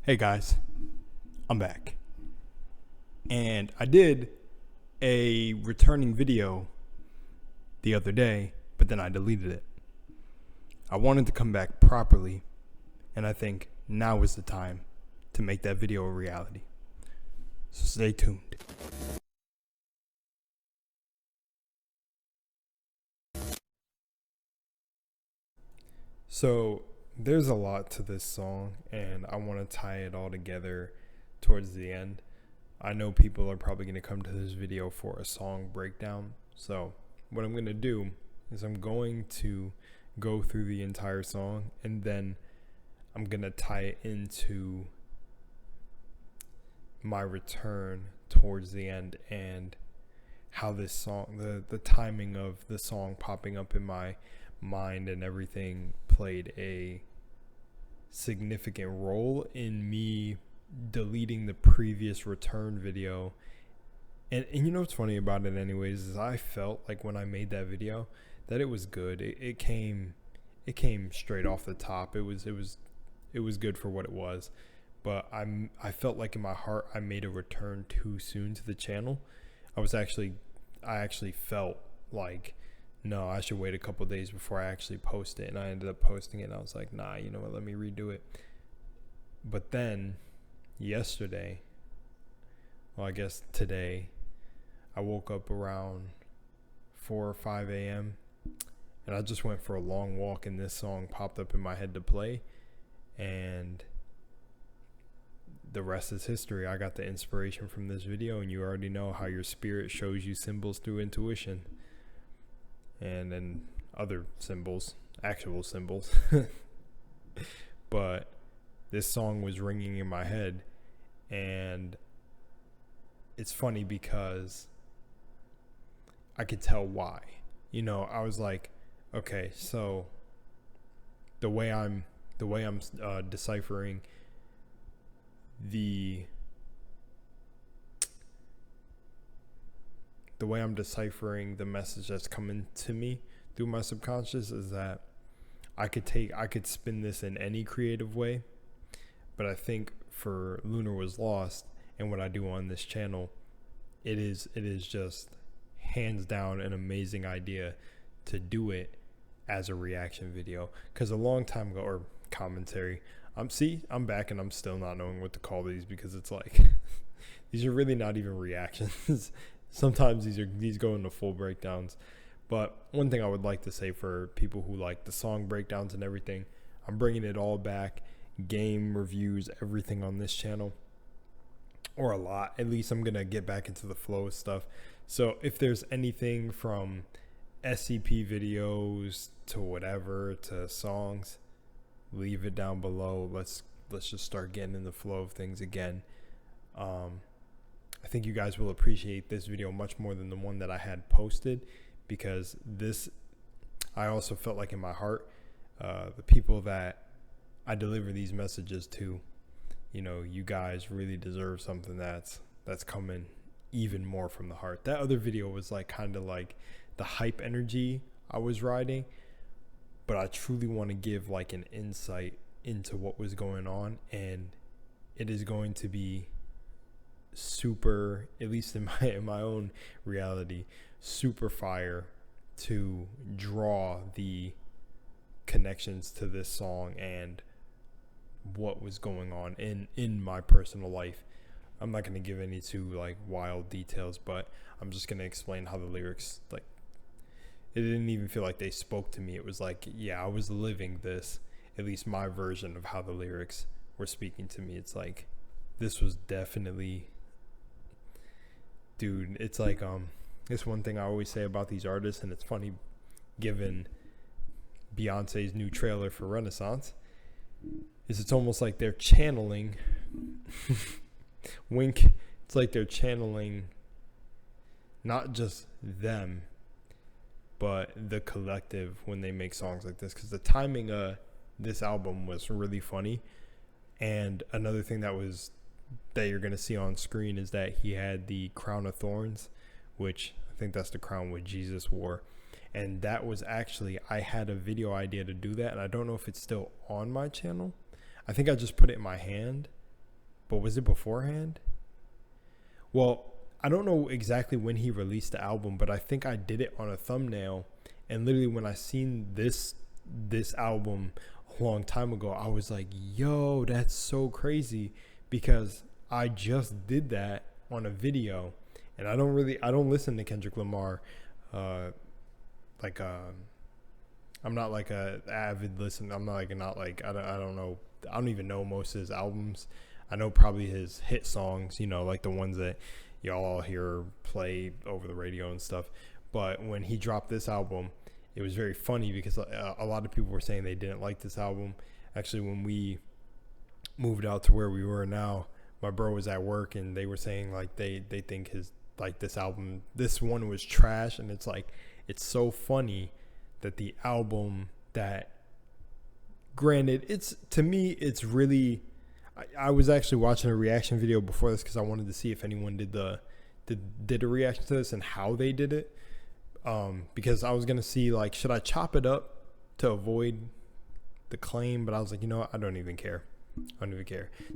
Hey guys, I'm back. And I did a returning video the other day, but then I deleted it. I wanted to come back properly, and I think now is the time to make that video a reality. So stay tuned. So there's a lot to this song, and I want to tie it all together towards the end. I know people are probably going to come to this video for a song breakdown. So what I'm going to do is I'm going to go through the entire song, and then I'm going to tie it into my return towards the end and how this song, the timing of the song popping up in my mind and everything played a significant role in me deleting the previous return video. And you know what's funny about it anyways is I felt like when I made that video that it was good. It came straight off the top. It was good for what it was. But I felt like in my heart I made a return too soon to the channel. I actually felt like, no, I should wait a couple days before I actually post it. And I ended up posting it, and I was like, nah, you know what, let me redo it. But then yesterday, well, I guess today, I woke up around 4 or 5 a.m. and I just went for a long walk, and this song popped up in my head to play, and the rest is history. I got the inspiration from this video, and you already know how your spirit shows you symbols through intuition and then other symbols, actual symbols. But this song was ringing in my head, and it's funny because I could tell why. You know, I was like, okay, so the way I'm deciphering the message that's coming to me through my subconscious is that I could spin this in any creative way, but I think for Lunar Was Lost and what I do on this channel, it is just hands down an amazing idea to do it as a reaction video. Because a long time ago, or commentary, I'm back and I'm still not knowing what to call these, because it's like these are really not even reactions. Sometimes these go into full breakdowns. But one thing I would like to say for people who like the song breakdowns and everything, I'm bringing it all back. Game reviews, everything on this channel, or a lot. At least I'm gonna get back into the flow of stuff. So if there's anything from SCP videos to whatever to songs, leave it down below. Let's just start getting in the flow of things again. I think you guys will appreciate this video much more than the one that I had posted, because this, I also felt like in my heart, the people that I deliver these messages to, you know, you guys really deserve something that's coming even more from the heart. That other video was like kind of like the hype energy I was riding, but I truly want to give like an insight into what was going on, and it is going to be super, at least in my own reality, super fire to draw the connections to this song and what was going on in my personal life. I'm not going to give any too like wild details, but I'm just going to explain how the lyrics, like, it didn't even feel like they spoke to me. It was like, yeah, I was living this, at least my version of how the lyrics were speaking to me. It's like, this was definitely, dude, it's like, it's one thing I always say about these artists, and it's funny given Beyonce's new trailer for Renaissance, is it's almost like they're channeling wink, it's like they're channeling not just them but the collective when they make songs like this, because the timing of this album was really funny. And another thing that you're going to see on screen is that he had the crown of thorns, which I think that's the crown what Jesus wore. And that was actually, I had a video idea to do that, and I don't know if it's still on my channel. I think I just put it in my hand, but was it beforehand? Well, I don't know exactly when he released the album, but I think I did it on a thumbnail. And literally when I seen this album a long time ago, I was like, yo, that's so crazy, because I just did that on a video. And I don't listen to Kendrick Lamar. I'm not like a avid listener. I'm not like I don't know. I don't even know most of his albums. I know probably his hit songs, like the ones that y'all hear play over the radio and stuff. But when he dropped this album, it was very funny because a lot of people were saying they didn't like this album. Actually, when we moved out to where we were now, my bro was at work and they were saying like they think this one was trash. And it's like, it's so funny that the album that, granted, to me it's really, I was actually watching a reaction video before this because I wanted to see if anyone did a reaction to this and how they did it, because I was gonna see like, should I chop it up to avoid the claim, but I was like, what? I don't even care.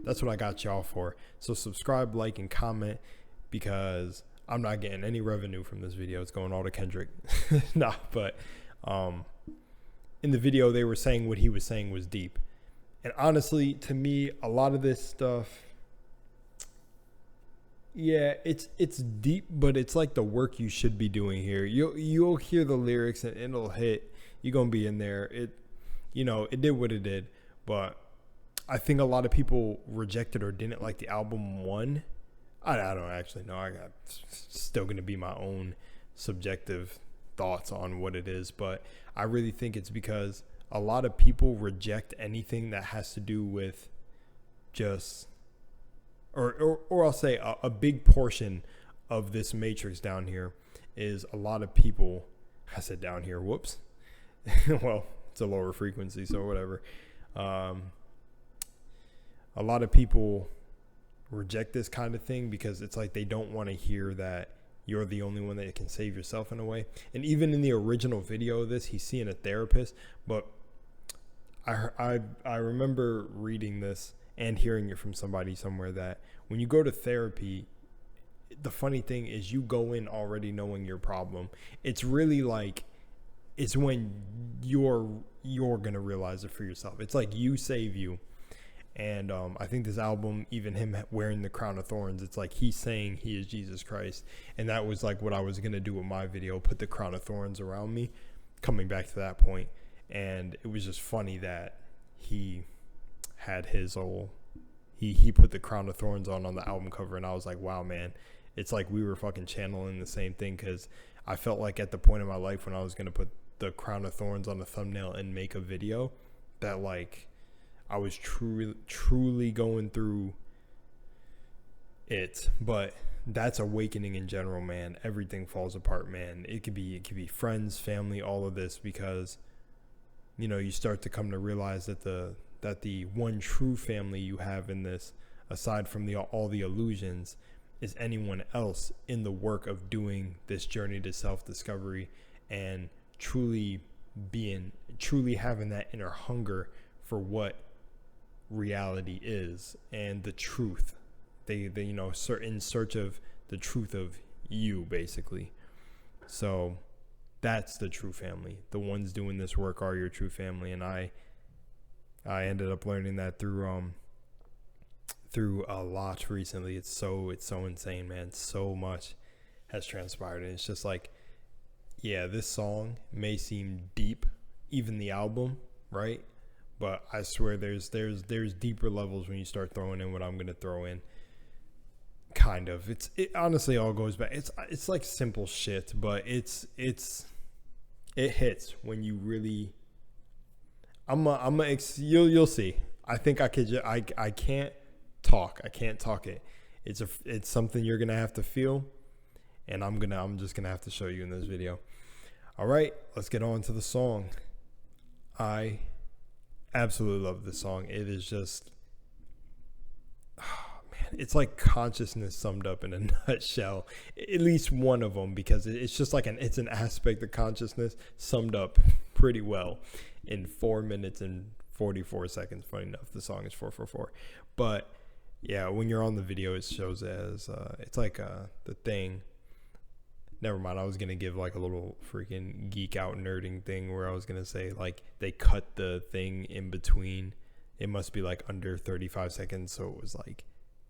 That's what I got y'all for. So subscribe, like, and comment, because I'm not getting any revenue from this video. It's going all to Kendrick. Nah, but in the video they were saying what he was saying was deep. And honestly, to me, a lot of this stuff, yeah, it's deep, but it's like the work you should be doing here. You'll hear the lyrics and it'll hit. You're gonna be in there. It did what it did. But I think a lot of people rejected or didn't like the album. I don't actually know. I got still gonna be my own subjective thoughts on what it is, but I really think it's because a lot of people reject anything that has to do with just, or I'll say a big portion of this matrix down here is a lot of people. I said down here, whoops. Well, it's a lower frequency, so whatever. A lot of people reject this kind of thing because it's like they don't want to hear that you're the only one that can save yourself in a way. And even in the original video of this, he's seeing a therapist. But I remember reading this and hearing it from somebody somewhere that when you go to therapy, the funny thing is you go in already knowing your problem. It's really like, it's when you're going to realize it for yourself. It's like you save you. And I think this album, even him wearing the crown of thorns, it's like he's saying he is Jesus Christ. And that was like what I was going to do with my video, put the crown of thorns around me, coming back to that point. And it was just funny that he had his he put the crown of thorns on the album cover. And I was like, wow, man, it's like we were fucking channeling the same thing. Because I felt like at the point in my life when I was going to put the crown of thorns on the thumbnail and make a video, that like I was truly going through it. But that's awakening in general, man. Everything falls apart, man. It could be friends, family, all of this, because you start to come to realize that the one true family you have in this, aside from all the illusions, is anyone else in the work of doing this journey to self-discovery and truly having that inner hunger for what reality is and the truth. They in search of the truth of you, basically. So that's the true family. The ones doing this work are your true family. And I ended up learning that through a lot recently. It's so insane, man. So much has transpired, and it's just like, yeah, this song may seem deep, even the album, right? But I swear there's deeper levels when you start throwing in what I'm gonna throw in. Kind of. It honestly all goes back. It's like simple shit, but it hits when you really. You'll see. I think I could. I can't talk. I can't talk it. It's something you're gonna have to feel, and I'm just gonna have to show you in this video. All right, let's get on to the song. I absolutely love this song. It is just, oh man, it's like consciousness summed up in a nutshell. At least one of them, because it's just like it's an aspect of consciousness summed up pretty well in 4 minutes and 44 seconds. Funny enough, the song is 444, but yeah, when you're on the video, it shows as it's like the thing. Never mind. I was gonna give like a little freaking geek out nerding thing where I was gonna say like they cut the thing in between. It must be like under 35 seconds, so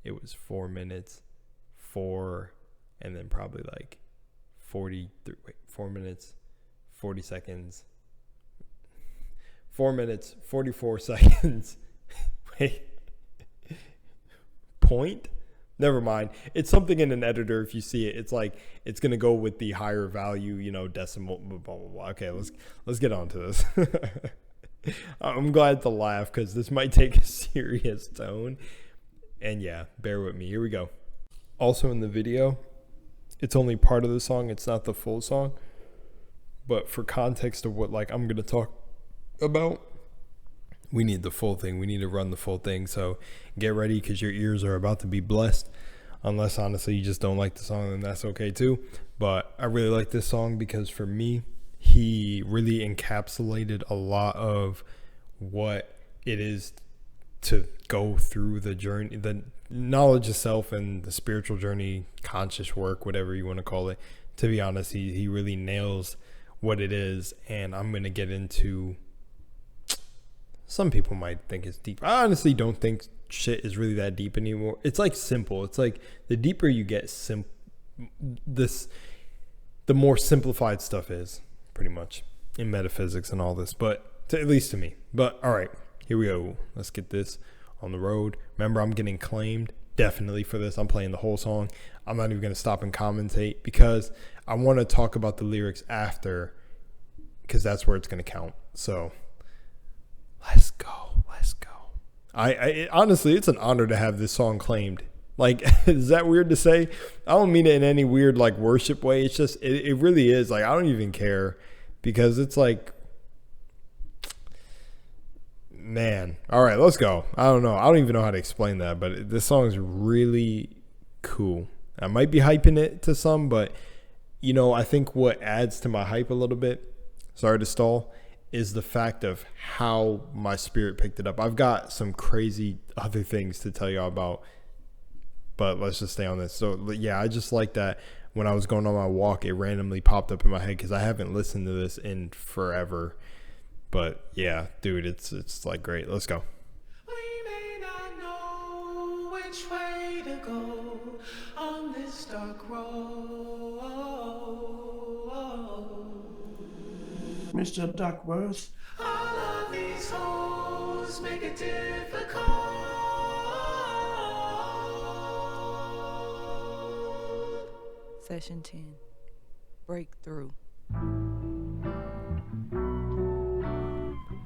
it was 4 minutes, and then probably like 4 minutes, 40 seconds, 4 minutes, 44 seconds. Wait. Point? Never mind. It's something in an editor. If you see it, it's like it's gonna go with the higher value, decimal. Blah blah blah. Okay, let's get on to this. I'm glad to laugh because this might take a serious tone, and yeah, bear with me. Here we go. Also in the video, it's only part of the song. It's not the full song, but for context of what I'm gonna talk about, we need the full thing. We need to run the full thing. So get ready because your ears are about to be blessed. Unless honestly you just don't like the song, then that's okay too. But I really like this song because for me, he really encapsulated a lot of what it is to go through the journey, the knowledge of self and the spiritual journey, conscious work, whatever you want to call it. To be honest, he really nails what it is. And I'm going to get into... Some people might think it's deep. I honestly don't think shit is really that deep anymore. It's like simple. It's like the deeper you get, the more simplified stuff is, pretty much, in metaphysics and all this. But at least to me. But all right, here we go. Let's get this on the road. Remember, I'm getting claimed definitely for this. I'm playing the whole song. I'm not even going to stop and commentate because I want to talk about the lyrics after, because that's where it's going to count. So... Let's go. I honestly, it's an honor to have this song claimed. Is that weird to say? I don't mean it in any weird worship way. It's just it really is. I don't even care because it's man. All right, let's go. I don't know. I don't even know how to explain that, but this song is really cool. I might be hyping it to some, but I think what adds to my hype a little bit, sorry to stall, is the fact of how my spirit picked it up. I've got some crazy other things to tell y'all about, but let's just stay on this. So yeah, I just like that when I was going on my walk, it randomly popped up in my head because I haven't listened to this in forever. But yeah, dude, it's great. Let's go. We may not know which way to go on this dark road. Mr. Duckworth. All of these holes make it difficult. Session 10. Breakthrough.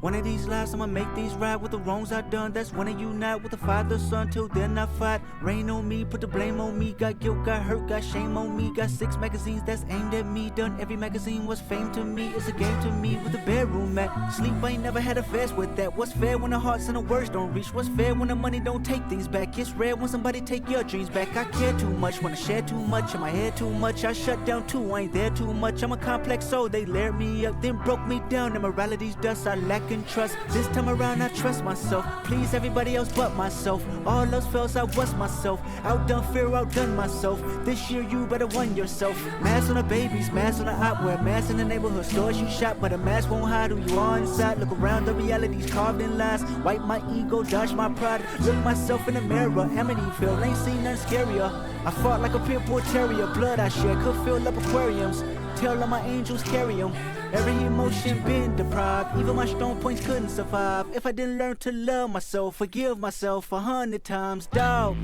One of these lives I'ma make these right with the wrongs I done. That's when I unite with the father, son. Till then I fight. Rain on me, put the blame on me. Got guilt, got hurt, got shame on me. Got 6 magazines that's aimed at me. Done every magazine was fame to me. It's a game to me with the bedroom mat. Sleep, I ain't never had a fast with that. What's fair when the hearts and the words don't reach? What's fair when the money don't take things back? It's rare when somebody take your dreams back. I care too much, wanna share too much. In my head too much, I shut down too. I ain't there too much. I'm a complex soul. They layered me up, then broke me down. Immorality's dust, I lack in trust. This time around I trust myself. Please everybody else but myself. All else fails, I was myself. Outdone fear, outdone myself. This year you better won yourself. Mask on the babies, mask on the op. Wear masks in the neighborhood stores you shop, but a mask won't hide who you are inside. Look around, the reality's carved in lies. Wipe my ego, dodge my pride. Look myself in the mirror, Amityville, ain't seen nothing scarier. I fought like a pit bull terrier. Blood I shed could fill up aquariums. Tell all my angels carry them. Every emotion been deprived. Even my strong points couldn't survive. If I didn't learn to love myself, forgive myself 100 times, dawg.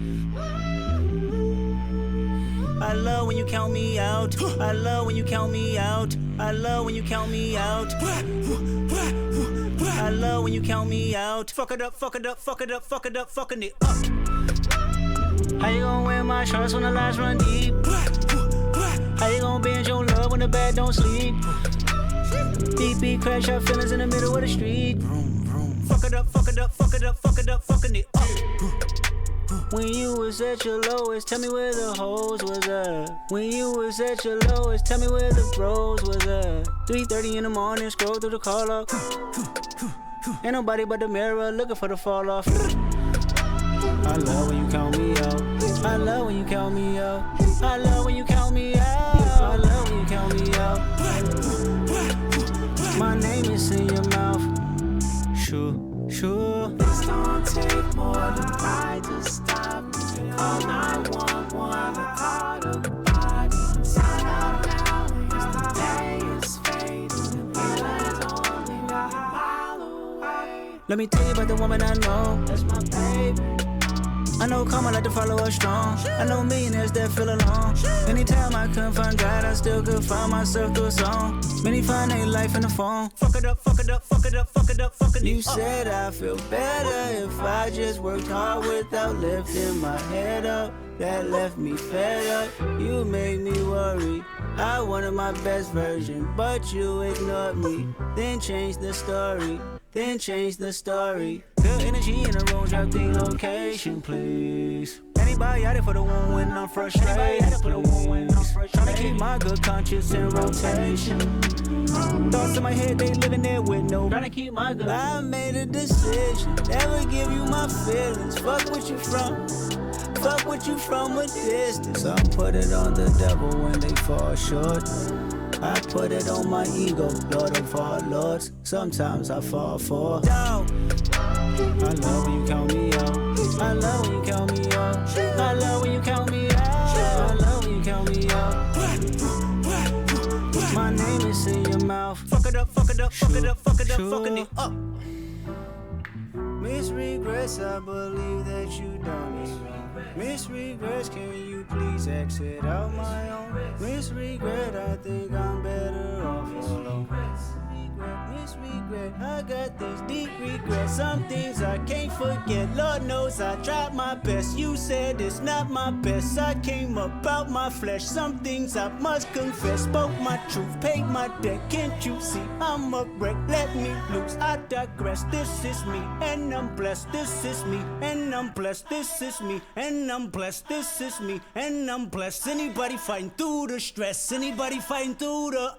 I love when you count me out. I love when you count me out. I love when you count me out. I love when you count me out. Fuck it up, fuck it up, fuck it up, fuck it up, fucking it up. How you gonna wear my shorts when the lights run deep? How you gonna bend your love when the bed don't sleep? Deep beat, crash out feelings in the middle of the street. Fuck it up, fuck it up, fuck it up, fuck it up, fucking it up. When you was at your lowest, tell me where the hoes was at. When you was at your lowest, tell me where the bros was at. 3:30 in the morning, scroll through the call log. Ain't nobody but the mirror looking for the fall off. I love when you count me out. I love when you count me out. I love when you count me out. I love when you count me out. My name is in your mouth. Sure. This don't take more than I just stop. Call 911, call the body. Sign out now, cause the day is fading. Heaven's only a mile away. Let me tell you about the woman I know. That's my baby. I know karma like to follow us strong. I know millionaires that feel alone. Anytime I couldn't find God, I still could find myself through a song. Many find their life in the phone. Fuck it up, fuck it up, fuck it up, fuck it up, fuck it up. You said I feel better if I just worked hard without lifting my head up. That left me fed up. You made me worry. I wanted my best version, but you ignored me. Then changed the story. Good energy in the room, drop the location, please. Anybody out there for the one when I'm frustrated? Trying to keep my good conscience in rotation. Thoughts in my head, they living there with no. Trying to keep my good. I made a decision, never give you my feelings. Fuck what you from a distance. I put it on the devil when they fall short. I put it on my ego, Lord of all lords. Sometimes I fall for doubt. I love when you count me out. I love when you count me out. I love when you count me out. I love when you count me out. My name is in your mouth. Fuck it up, fuck it up, fuck it up, fuck it up, fucking it up. Miss regrets, I believe that you done it. Miss regrets, can you please exit out my own? Miss regret, I think I'm better off alone. Miss regret, I got this deep regret. Some things I can't forget. Lord knows I tried my best. You said it's not my best. I came about my flesh. Some things I must confess. Spoke my truth, paid my debt. Can't you see I'm a wreck? Let me loose. I digress. This is me, and I'm blessed. This is me, and I'm blessed. This is me, and I'm blessed. This is me, and I'm blessed. Anybody fighting through the stress? Anybody fighting through the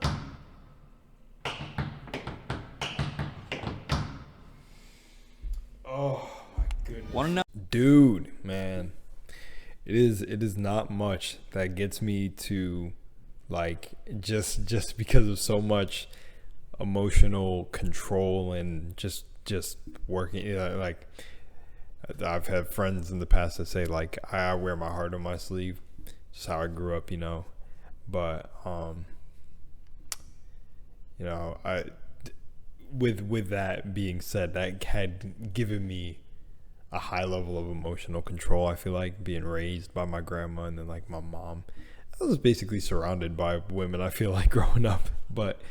Oh my goodness. Dude, man. It is not much that gets me to like just because of so much emotional control and just working like I've had friends in the past that say like I wear my heart on my sleeve. Just how I grew up, but I with that being said, that had given me a high level of emotional control. I feel like being raised by my grandma and then like my mom, I was basically surrounded by women, I feel like, growing up. But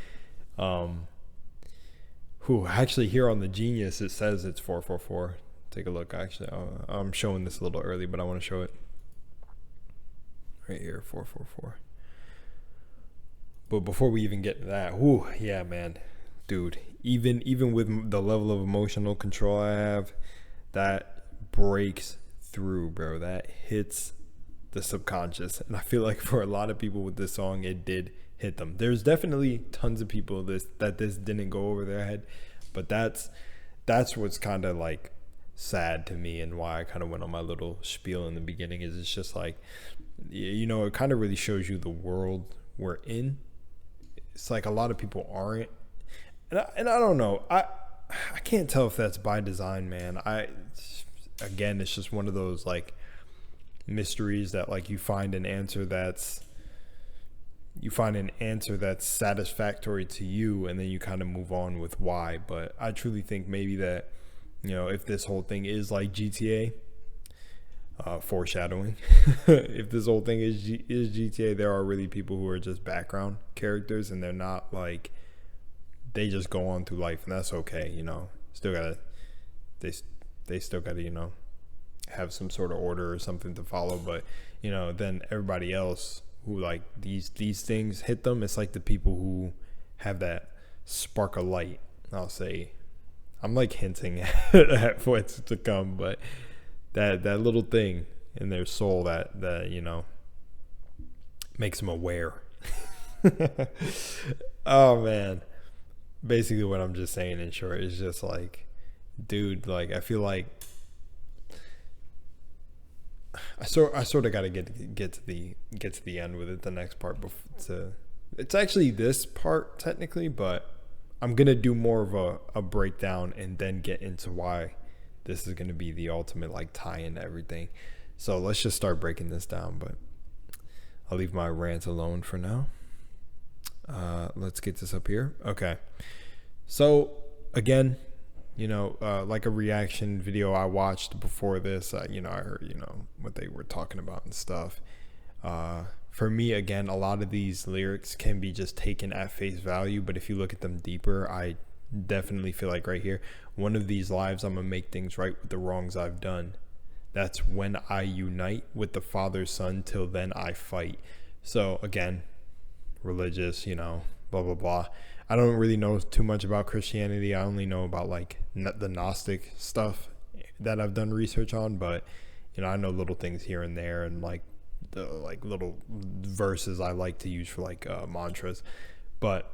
who actually here on the Genius it says it's 444. Take a look. Actually, I'm showing this a little early, but I want to show it right here, 444. But before we even get to that, yeah, man, dude, even with the level of emotional control I have, that breaks through, bro. That hits the subconscious, and I feel like for a lot of people with this song, it did hit them. There's definitely tons of people that this didn't go over their head, but that's what's kind of like sad to me, and why I kind of went on my little spiel in the beginning. Is it's just like, it kind of really shows you the world we're in. It's like a lot of people aren't, and I don't know. I can't tell if that's by design, man. Again, it's just one of those like mysteries that like you find an answer that's satisfactory to you, and then you kind of move on with why. But I truly think maybe that, if this whole thing is like GTA, foreshadowing, if this whole thing is GTA, there are really people who are just background characters, and they're not like, they just go on through life, and that's okay. They still gotta have some sort of order or something to follow. But then everybody else who like these things hit them, it's like the people who have that spark of light. I'll say, I'm like hinting at what's to come, but that little thing in their soul that makes them aware. Oh man, basically what I'm just saying in short is just like, dude, like I feel like I sort of got to get to the end with it. The next part it's actually this part technically, but I'm gonna do more of a breakdown and then get into why this is gonna be the ultimate like tie-in to everything. So let's just start breaking this down. But I'll leave my rant alone for now. Let's get this up here. Okay. So again, like a reaction video I watched before this, I heard, what they were talking about and stuff. For me, again, a lot of these lyrics can be just taken at face value, but if you look at them deeper, I definitely feel like right here, one of these lives, I'm gonna make things right with the wrongs I've done. That's when I unite with the Father's Son, till then I fight. So again, religious, blah, blah, blah. I don't really know too much about Christianity. I only know about like the Gnostic stuff that I've done research on, but I know little things here and there, and like the like little verses I like to use for like mantras. But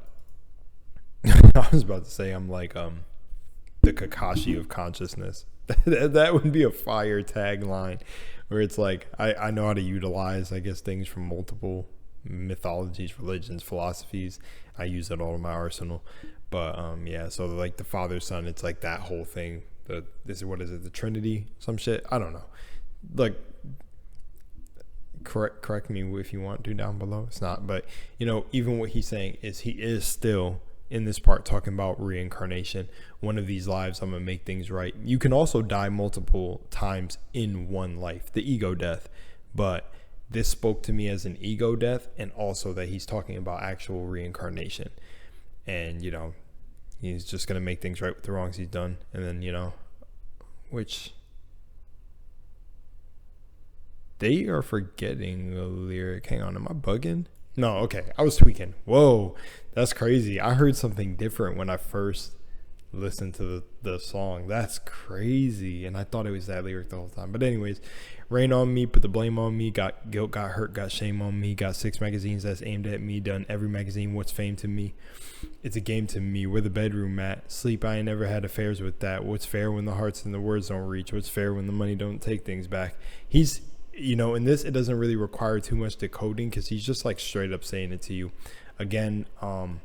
I was about to say I'm like the Kakashi of consciousness. That would be a fire tagline, where it's like I know how to utilize, I guess, things from multiple mythologies, religions, philosophies. I use it all in my arsenal. But yeah, so like the Father, Son, it's like that whole thing. The Trinity, some shit, I don't know. Like, correct me if you want to down below. It's not, but even what he's saying is he is still in this part talking about reincarnation. One of these lives, I'm gonna make things right. You can also die multiple times in one life, the ego death, but this spoke to me as an ego death, and also that he's talking about actual reincarnation. And he's just gonna make things right with the wrongs he's done. And then which they are forgetting the lyric. Hang on, am I bugging? No, okay, I was tweaking. Whoa, that's crazy. I heard something different when I first listened to the song. That's crazy. And I thought it was that lyric the whole time. But anyways, rain on me, put the blame on me, got guilt, got hurt, got shame on me, got 6 magazines that's aimed at me, done every magazine, what's fame to me? It's a game to me. Where the bedroom at? Sleep, I ain't never had affairs with that. What's fair when the hearts and the words don't reach? What's fair when the money don't take things back? He's in this, it doesn't really require too much decoding, because he's just like straight up saying it to you. Again, I'm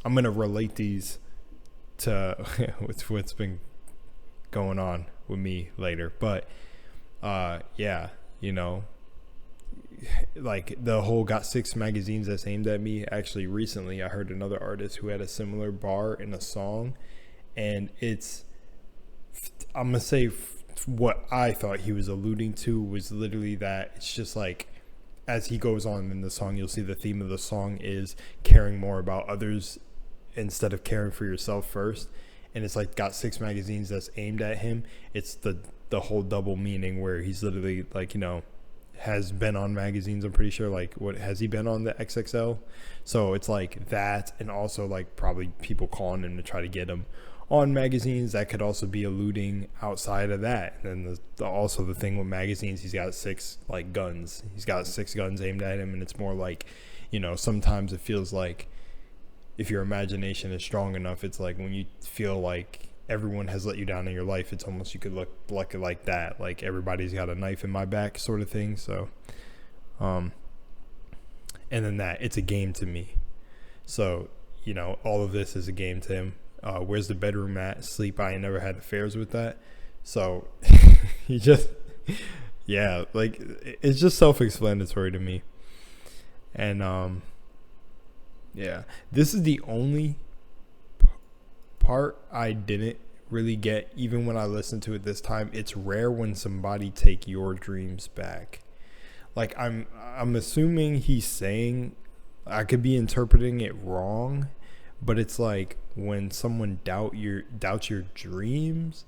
going to relate these to what's been going on with me later. But yeah, like the whole got 6 magazines that's aimed at me. Actually, recently I heard another artist who had a similar bar in a song, and I'm going to say what I thought he was alluding to was literally that it's just like, as he goes on in the song, you'll see the theme of the song is caring more about others instead of caring for yourself first. And it's like got 6 magazines that's aimed at him. It's the whole double meaning, where he's literally like, has been on magazines. I'm pretty sure, like, what has he been on, the XXL? So it's like that, and also like probably people calling him to try to get him on magazines. That could also be alluding outside of that. And then also the thing with magazines, he's got 6 like guns. He's got 6 guns aimed at him, and it's more like, sometimes it feels like if your imagination is strong enough, it's like when you feel like everyone has let you down in your life, it's almost, you could look like that, like everybody's got a knife in my back sort of thing. So and then that it's a game to me. So all of this is a game to him. Where's the bedroom at? Sleep, I ain't never had affairs with that. So he just, yeah, like it's just self-explanatory to me. And yeah, this is the only part I didn't really get, even when I listened to it this time. It's rare when somebody take your dreams back. Like I'm assuming he's saying, I could be interpreting it wrong, but it's like when someone doubts your dreams,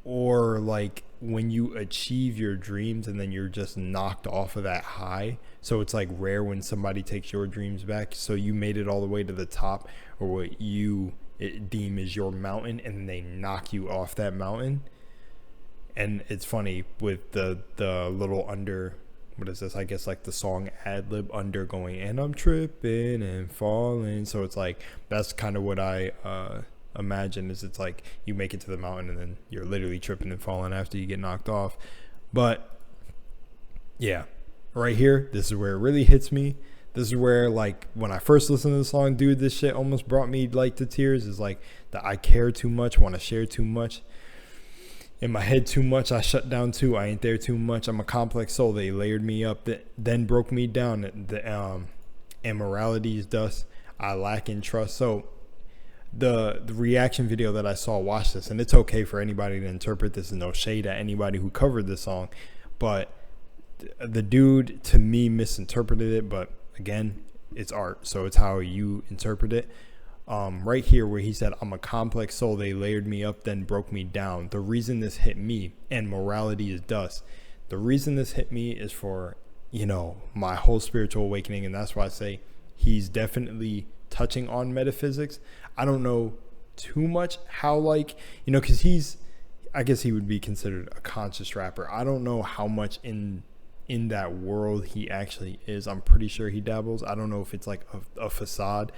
or like when you achieve your dreams and then you're just knocked off of that high. So it's like rare when somebody takes your dreams back. So you made it all the way to the top, or what you deem is your mountain, and then they knock you off that mountain. And it's funny with the little under, what is this? I guess like the song ad lib under going, and I'm tripping and falling. So it's like, that's kind of what I imagine, is it's like you make it to the mountain and then you're literally tripping and falling after you get knocked off. But yeah, right here, this is where it really hits me. This is where, like, when I first listened to the song, dude, this shit almost brought me, like, to tears. Is like that I care too much, want to share too much. In my head too much, I shut down too. I ain't there too much. I'm a complex soul. They layered me up, then broke me down. And morality is dust. I lack in trust. So the reaction video that I saw, watch this, and it's okay for anybody to interpret this, and no shade at anybody who covered this song, but the dude, to me, misinterpreted it. But again, it's art, so it's how you interpret it. Right here where he said, I'm a complex soul, they layered me up, then broke me down. The reason this hit me, and morality is dust, the reason this hit me is for, you know, my whole spiritual awakening. And that's why I say he's definitely touching on metaphysics. I don't know too much how, like, you know, because I guess he would be considered a conscious rapper. I don't know how much in that world he actually is. I'm pretty sure he dabbles. I don't know if it's like a facade.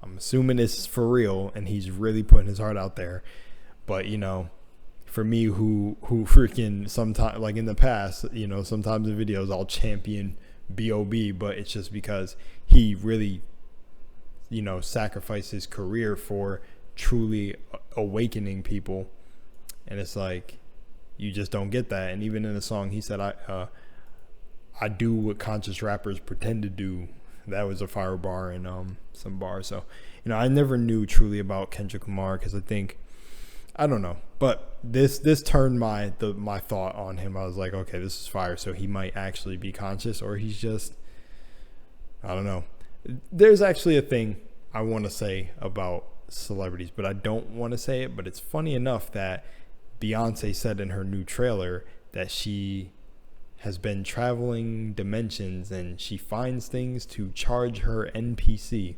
I'm assuming it's for real and he's really putting his heart out there. But, you know, for me, who freaking sometimes, like in the past, you know, sometimes in videos I'll champion B.O.B., but it's just because he really, you know, sacrificed his career for truly awakening people. And it's like, you just don't get that. And even in the song, he said, I do what conscious rappers pretend to do. That was a fire bar and some bars. So, you know, I never knew truly about Kendrick Lamar, because I don't know, but this turned my thought on him. I was like, okay, this is fire. So he might actually be conscious, or he's just, I don't know. There's actually a thing I want to say about celebrities, but I don't want to say it. But it's funny enough that Beyonce said in her new trailer that she has been traveling dimensions and she finds things to charge her NPC.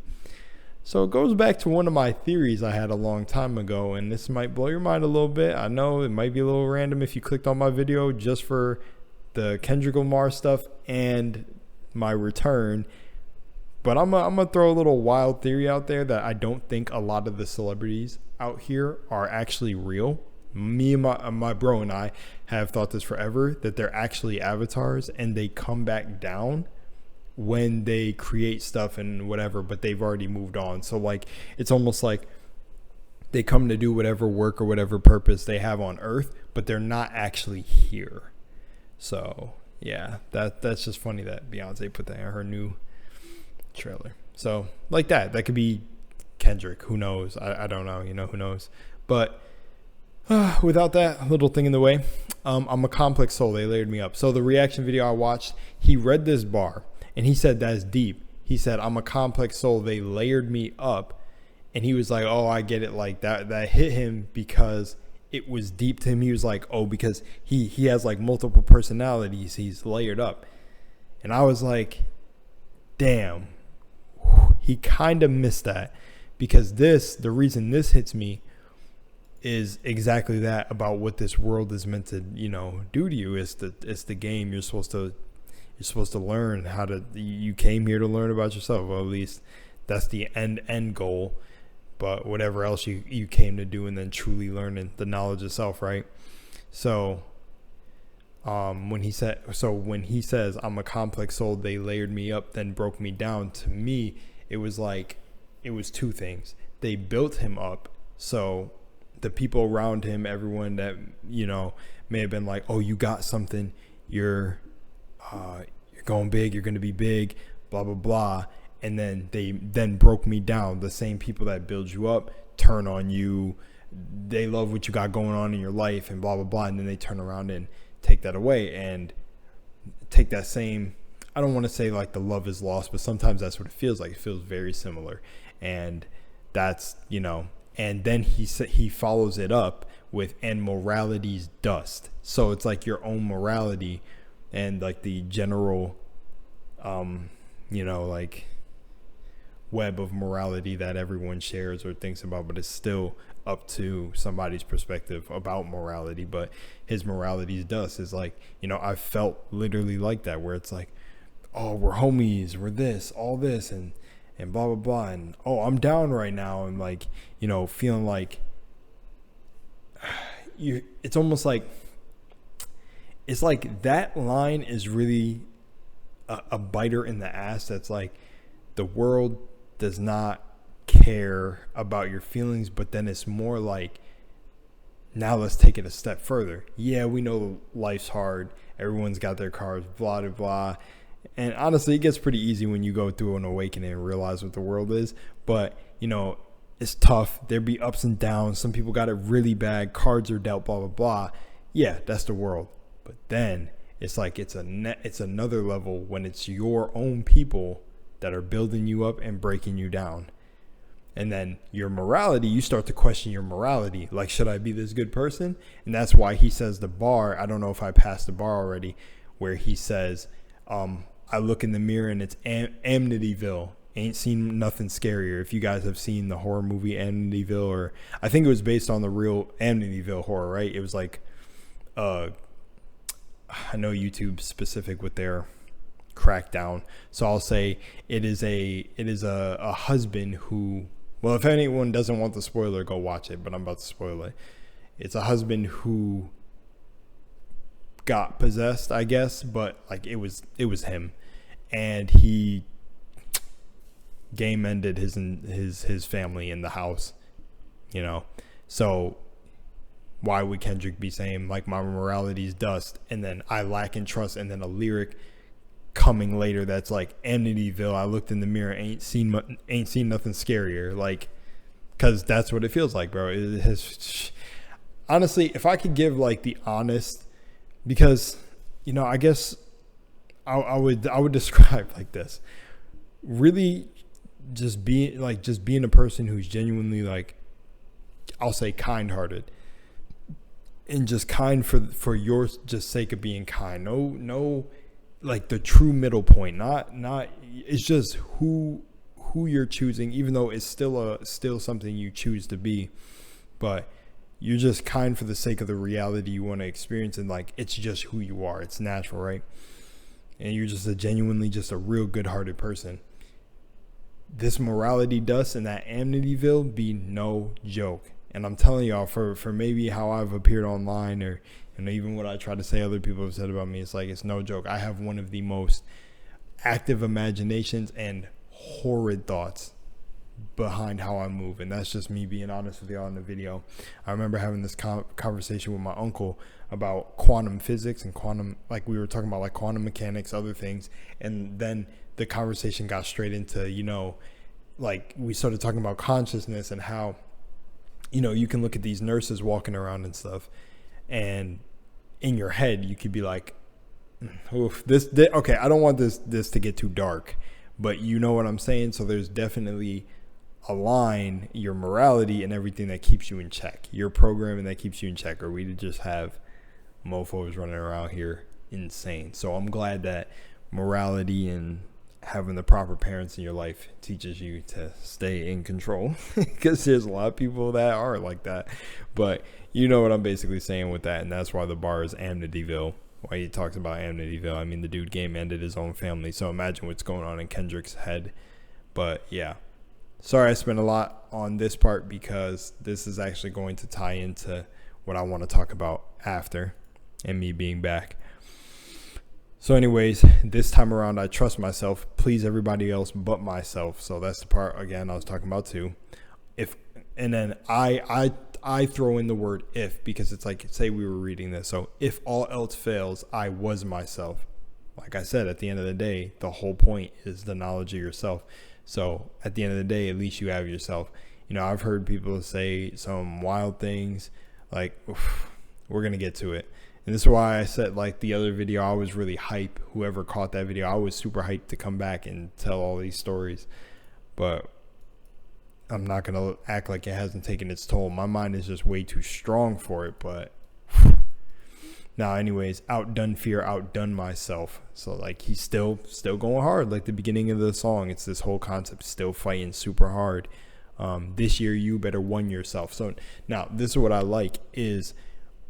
So it goes back to one of my theories I had a long time ago, and this might blow your mind a little bit. I know it might be a little random if you clicked on my video just for the Kendrick Lamar stuff and my return, but I'm gonna throw a little wild theory out there that I don't think a lot of the celebrities out here are actually real. Me and my bro and I have thought this forever, that they're actually avatars and they come back down when they create stuff and whatever, but they've already moved on. So like, it's almost like they come to do whatever work or whatever purpose they have on Earth, but they're not actually here. So yeah, that's just funny that Beyonce put that in her new trailer. So like that could be Kendrick. Who knows? I don't know. You know, who knows? But without that little thing in the way, I'm a complex soul. They layered me up. So the reaction video I watched, he read this bar and he said, that's deep. He said, I'm a complex soul. They layered me up. And he was like, oh, I get it. Like that hit him because it was deep to him. He was like, oh, because he has like multiple personalities. He's layered up. And I was like, damn, he kind of missed that, because the reason this hits me is exactly that, about what this world is meant to, you know, do to you. It's the game. You're supposed to learn how to, you came here to learn about yourself. Well, at least that's the end goal. But whatever else you came to do, and then truly learning the knowledge of self, right? So when he says I'm a complex soul, they layered me up, then broke me down, to me it was like, it was two things. They built him up, so the people around him, everyone that, you know, may have been like, oh, you got something, you're going big, you're going to be big, blah blah blah. And then they broke me down. The same people that build you up turn on you. They love what you got going on in your life and blah blah blah, and then they turn around and take that away and take that same, I don't want to say like the love is lost, but sometimes that's what it feels like. It feels very similar. And that's, you know, and then he follows it up with, and morality's dust. So it's like your own morality and like the general you know, like web of morality that everyone shares or thinks about, but it's still up to somebody's perspective about morality. But his morality's dust is like, you know, I've felt literally like that, where it's like, oh, we're homies, we're this, all this, and blah blah blah, and oh, I'm down right now, and like, you know, feeling like it's almost like it's like that line is really a biter in the ass. That's like, the world does not care about your feelings, but then it's more like, now let's take it a step further. Yeah, we know life's hard. Everyone's got their cars, blah, blah, blah. And honestly, it gets pretty easy when you go through an awakening and realize what the world is. But, you know, it's tough. There be ups and downs. Some people got it really bad. Cards are dealt, blah, blah, blah. Yeah, that's the world. But then it's like it's another level when it's your own people that are building you up and breaking you down. And then your morality, you start to question your morality. Like, should I be this good person? And that's why he says the bar. I don't know if I passed the bar already, where he says, I look in the mirror and it's Amityville. Ain't seen nothing scarier. If you guys have seen the horror movie Amityville, or I think it was based on the real Amityville horror, right? It was like, I know YouTube specific with their crackdown. So I'll say it is a husband who, well, if anyone doesn't want the spoiler, go watch it, but I'm about to spoil it. It's a husband who got possessed, I guess, but like it was him, and he game ended his family in the house, you know. So why would Kendrick be saying like my morality's dust, and then I lack in trust, and then a lyric coming later that's like Amityville, I looked in the mirror, ain't seen nothing scarier, like, because that's what it feels like, bro. It has, honestly, if I could give like the honest, because, you know, I guess I would describe like this, really just being a person who's genuinely, like, I'll say kind-hearted, and just kind for your just sake of being kind. No, like the true middle point, not it's just who you're choosing, even though it's still something you choose to be, but you're just kind for the sake of the reality you want to experience, and like it's just who you are, it's natural, right? And you're just just a real good-hearted person. This morality dust and that Amityville be no joke. And I'm telling y'all, for maybe how I've appeared online, or, you know, even what I try to say other people have said about me, it's like, it's no joke. I have one of the most active imaginations and horrid thoughts behind how I move, and that's just me being honest with y'all in the video. I remember having this conversation with my uncle about quantum physics and quantum, like we were talking about like quantum mechanics, other things, and then the conversation got straight into, you know, like we started talking about consciousness and how, you know, you can look at these nurses walking around and stuff, and in your head you could be like, oof, this okay, I don't want this to get too dark, but you know what I'm saying. So there's definitely a line, your morality and everything that keeps you in check, your programming that keeps you in check, or we just have mofos running around here insane. So I'm glad that morality and having the proper parents in your life teaches you to stay in control, because there's a lot of people that are like that. But you know what I'm basically saying with that, and that's why the bar is Amityville. Why he talks about Amityville. I mean, the dude game ended his own family, so imagine what's going on in Kendrick's head. But yeah, sorry I spent a lot on this part, because this is actually going to tie into what I want to talk about after, and me being back. So anyways, this time around, I trust myself, please everybody else but myself. So that's the part, again, I was talking about too. And then I throw in the word if, because it's like, say we were reading this. So if all else fails, I was myself. Like I said, at the end of the day, the whole point is the knowledge of yourself. So at the end of the day, at least you have yourself. You know, I've heard people say some wild things like, oof, we're going to get to it. And this is why I said, like the other video, I was really hyped. Whoever caught that video, I was super hyped to come back and tell all these stories. But I'm not going to act like it hasn't taken its toll. My mind is just way too strong for it. But now, anyways, outdone fear, outdone myself. So like he's still going hard. Like the beginning of the song, it's this whole concept, still fighting super hard. This year, you better won yourself. So now this is what I like is,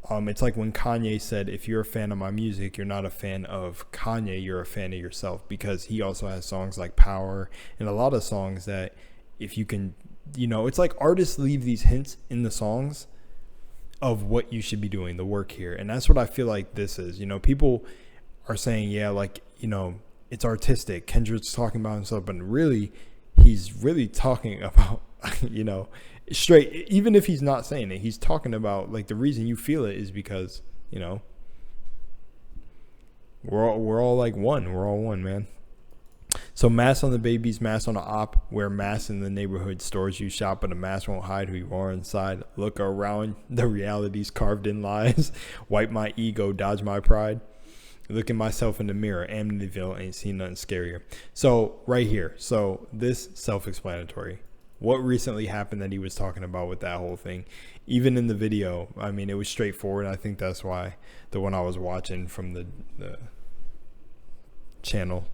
it's like when Kanye said, if you're a fan of my music, you're not a fan of Kanye, you're a fan of yourself, because he also has songs like Power and a lot of songs that if you can, you know, it's like artists leave these hints in the songs of what you should be doing, the work here. And that's what I feel like this is. You know, people are saying, yeah, like, you know, it's artistic. Kendrick's talking about himself, but really, he's really talking about, you know, straight, even if he's not saying it, he's talking about, like, the reason you feel it is because, you know, we're all like one. We're all one, man. So mask on the babies, mask on the op, wear masks in the neighborhood stores you shop, but a mask won't hide who you are inside. Look around, the realities carved in lies. Wipe my ego, dodge my pride. Look at myself in the mirror. Amityville ain't seen nothing scarier. So right here, so this self-explanatory. What recently happened that he was talking about with that whole thing? Even in the video, I mean, it was straightforward. I think that's why the one I was watching from the channel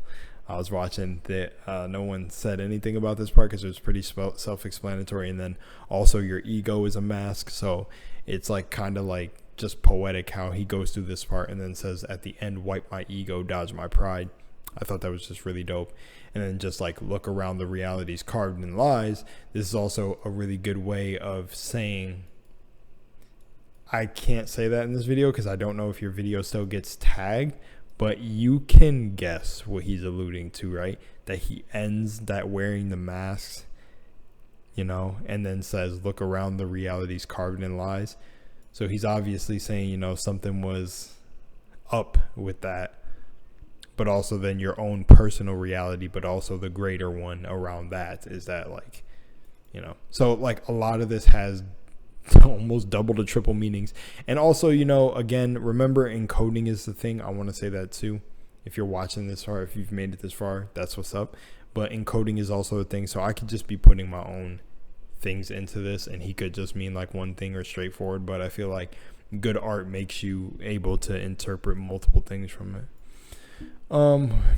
I was watching, that no one said anything about this part because it was pretty self-explanatory. And then also your ego is a mask, so it's like kind of like just poetic how he goes through this part and then says at the end, wipe my ego, dodge my pride. I thought that was just really dope. And then just like look around, the realities carved in lies. This is also a really good way of saying, I can't say that in this video because I don't know if your video still gets tagged, but you can guess what he's alluding to, right? That he ends that wearing the masks, you know, and then says, look around, the realities carved in lies. So he's obviously saying, you know, something was up with that, but also then your own personal reality, but also the greater one around that is that, like, you know, so like a lot of this has almost double to triple meanings. And also, you know, again, remember, encoding is the thing. I want to say that too. If you're watching this far, if you've made it this far, that's what's up. But encoding is also a thing. So I could just be putting my own things into this and he could just mean like one thing or straightforward. But I feel like good art makes you able to interpret multiple things from it.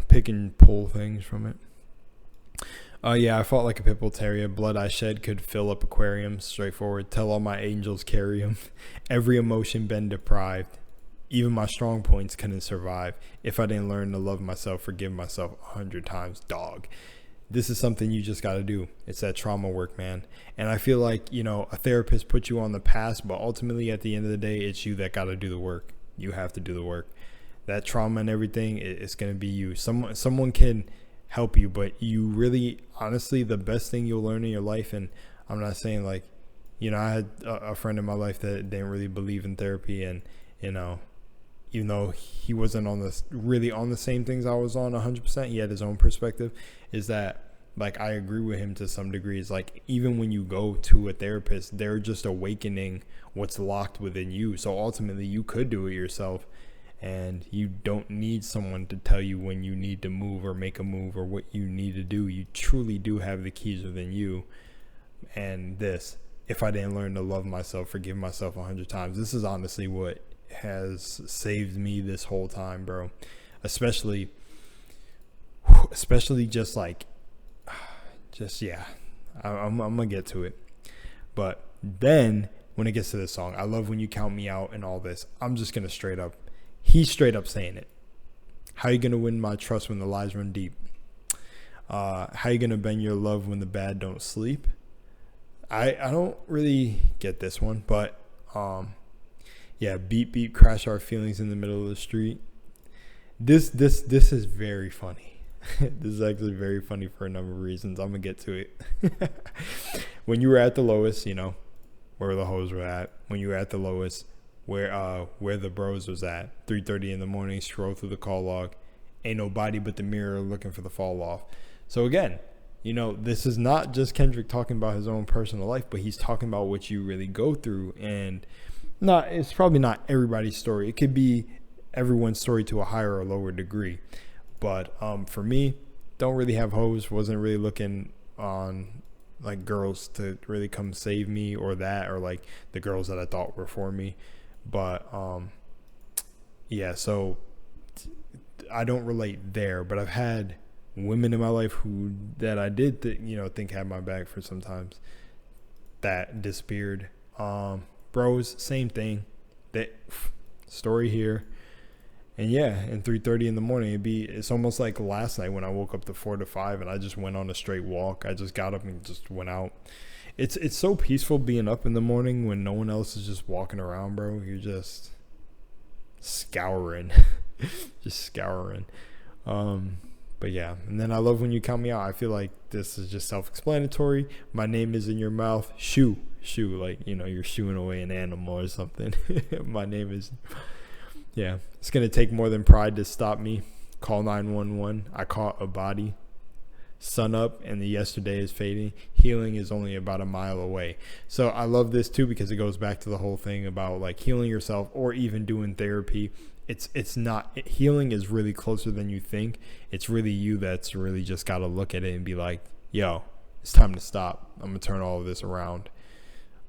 Pick and pull things from it. Yeah, I fought like a pit bull terrier. Blood I shed could fill up aquariums. Straightforward. Tell all my angels carry them. Every emotion been deprived. Even my strong points couldn't survive. If I didn't learn to love myself, forgive myself 100 times, dog. This is something you just got to do. It's that trauma work, man. And I feel like, you know, a therapist put you on the path, but ultimately at the end of the day, it's you that got to do the work. You have to do the work. That trauma and everything, it's going to be you. Someone can help you, but you really, honestly, the best thing you'll learn in your life, and I'm not saying like, you know, I had a friend in my life that didn't really believe in therapy, and, you know, even though he wasn't on this really on the same things I was on 100%, he had his own perspective, is that, like, I agree with him to some degree. It's like, even when you go to a therapist, they're just awakening what's locked within you. So ultimately you could do it yourself, and you don't need someone to tell you when you need to move or make a move or what you need to do. You truly do have the keys within you. And this, if I didn't learn to love myself, forgive myself 100 times, this is honestly what has saved me this whole time, bro. Especially just like, yeah, I'm gonna get to it. But then when it gets to this song, I love when you count me out and all this. I'm just gonna he's straight up saying it. How you gonna win my trust when the lies run deep? How you gonna bend your love when the bad don't sleep? I don't really get this one, but yeah, beat, crash our feelings in the middle of the street. This is very funny. This is actually very funny for a number of reasons. I'm gonna get to it. When you were at the lowest, you know, where the hoes were at. When you were at the lowest, where the bros was at. 3:30 in the morning, scroll through the call log. Ain't nobody but the mirror looking for the fall off. So again, you know, this is not just Kendrick talking about his own personal life, but he's talking about what you really go through. And it's probably not everybody's story. It could be everyone's story to a higher or lower degree. But for me, don't really have hoes. Wasn't really looking on like girls to really come save me or like the girls that I thought were for me. But yeah, so I don't relate there. But I've had women in my life that I did think had my back for sometimes that disappeared. Bros, same thing. That story here. And yeah, and 3:30 in the morning, it's almost like last night when I woke up to 4 to 5 and I just went on a straight walk. I just got up and just went out. It's so peaceful being up in the morning when no one else is just walking around, bro. You're just scouring. Just scouring. But yeah, and then I love when you count me out. I feel like this is just self-explanatory. My name is in your mouth. Shoo, like, you know, you're shooing away an animal or something. My name is, yeah. It's gonna take more than pride to stop me. Call 911. I caught a body. Sun up and the yesterday is fading. Healing is only about a mile away. So I love this too, because it goes back to the whole thing about like healing yourself or even doing therapy. It's not, healing is really closer than you think. It's really you that's really just got to look at it and be like, yo, it's time to stop. I'm gonna turn all of this around.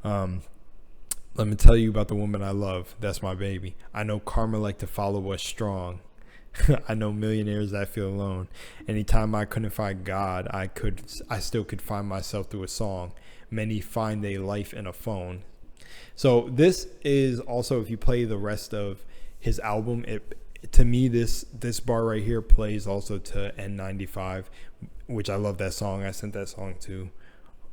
Let me tell you about the woman I love. That's my baby. I know karma like to follow us strong. I know millionaires that feel alone. Anytime I couldn't find God, I still could find myself through a song. Many find a life in a phone. So this is also, if you play the rest of his album, to me this bar right here plays also to N95, which I love that song. I sent that song to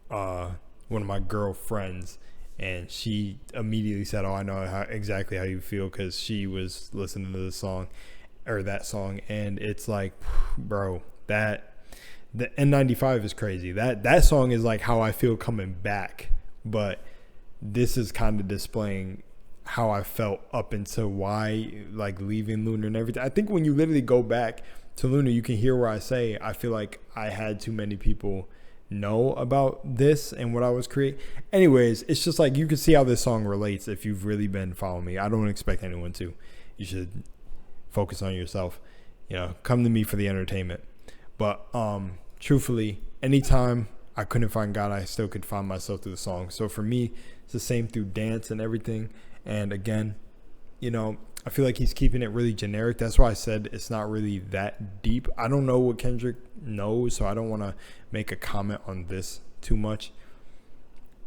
one of my girlfriends, and she immediately said, oh, I know exactly how you feel, because she was listening to the song, or that song. And it's like, bro, the N95 is crazy. That song is like how I feel coming back, but this is kind of displaying how I felt up until why, like, leaving Lunar and everything. I think when you literally go back to Lunar, you can hear where I say I feel like I had too many people know about this and what I was creating. Anyways, it's just like you can see how this song relates if you've really been following me. I don't expect anyone to. You should focus on yourself. You know, come to me for the entertainment. But truthfully, anytime I couldn't find God, I still could find myself through the song. So for me, it's the same through dance and everything. And again, you know, I feel like he's keeping it really generic. That's why I said it's not really that deep. I don't know what Kendrick knows, so I don't want to make a comment on this too much.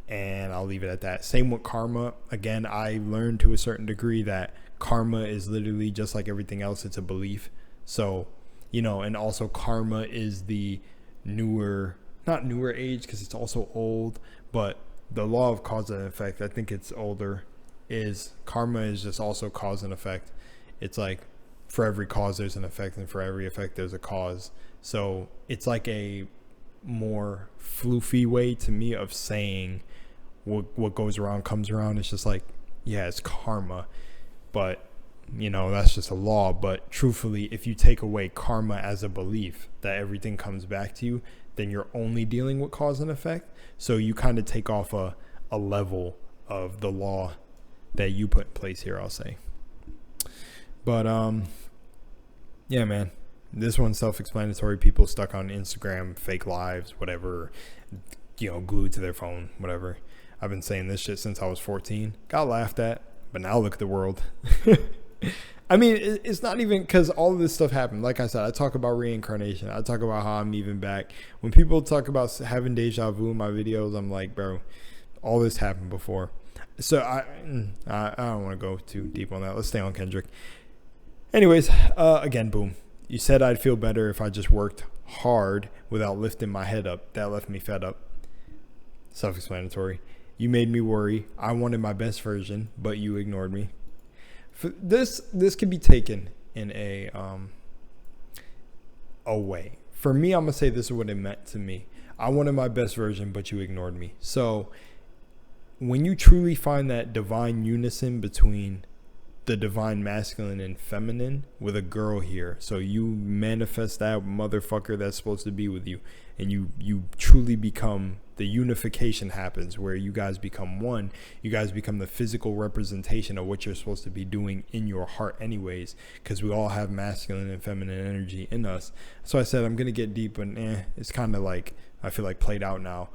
And I'll leave it at that. Same with karma. Again, I learned to a certain degree that karma is literally just like everything else. It's a belief. So, you know, and also karma is the not newer age, because it's also old, but the law of cause and effect, I think it's older, is karma is just also cause and effect. It's like for every cause there's an effect, and for every effect there's a cause. So it's like a more floofy way to me of saying what goes around comes around. It's just like, yeah, it's karma, but you know, that's just a law. But truthfully, if you take away karma as a belief that everything comes back to you, then you're only dealing with cause and effect. So you kind of take off a level of the law that you put in place here, I'll say. But yeah, man, this one's self-explanatory. People stuck on Instagram, fake lives, whatever, you know, glued to their phone, whatever. I've been saying this shit since I was 14. Got laughed at, but now look at the world. I mean, it's not even, because all of this stuff happened. Like I said, I talk about reincarnation. I talk about how I'm even back. When people talk about having deja vu in my videos, I'm like, bro, all this happened before. So I don't want to go too deep on that. Let's stay on Kendrick. Anyways, again, boom. You said I'd feel better if I just worked hard without lifting my head up. That left me fed up. Self-explanatory. You made me worry. I wanted my best version, but you ignored me. This can be taken in a way. For me, I'm gonna say this is what it meant to me. I wanted my best version, but you ignored me. So when you truly find that divine unison between the divine masculine and feminine with a girl here, so you manifest that motherfucker that's supposed to be with you, and you truly become, the unification happens where you guys become one. You guys become the physical representation of what you're supposed to be doing in your heart anyways, because we all have masculine and feminine energy in us. So I said I'm gonna get deep, and it's kind of like, I feel like played out now,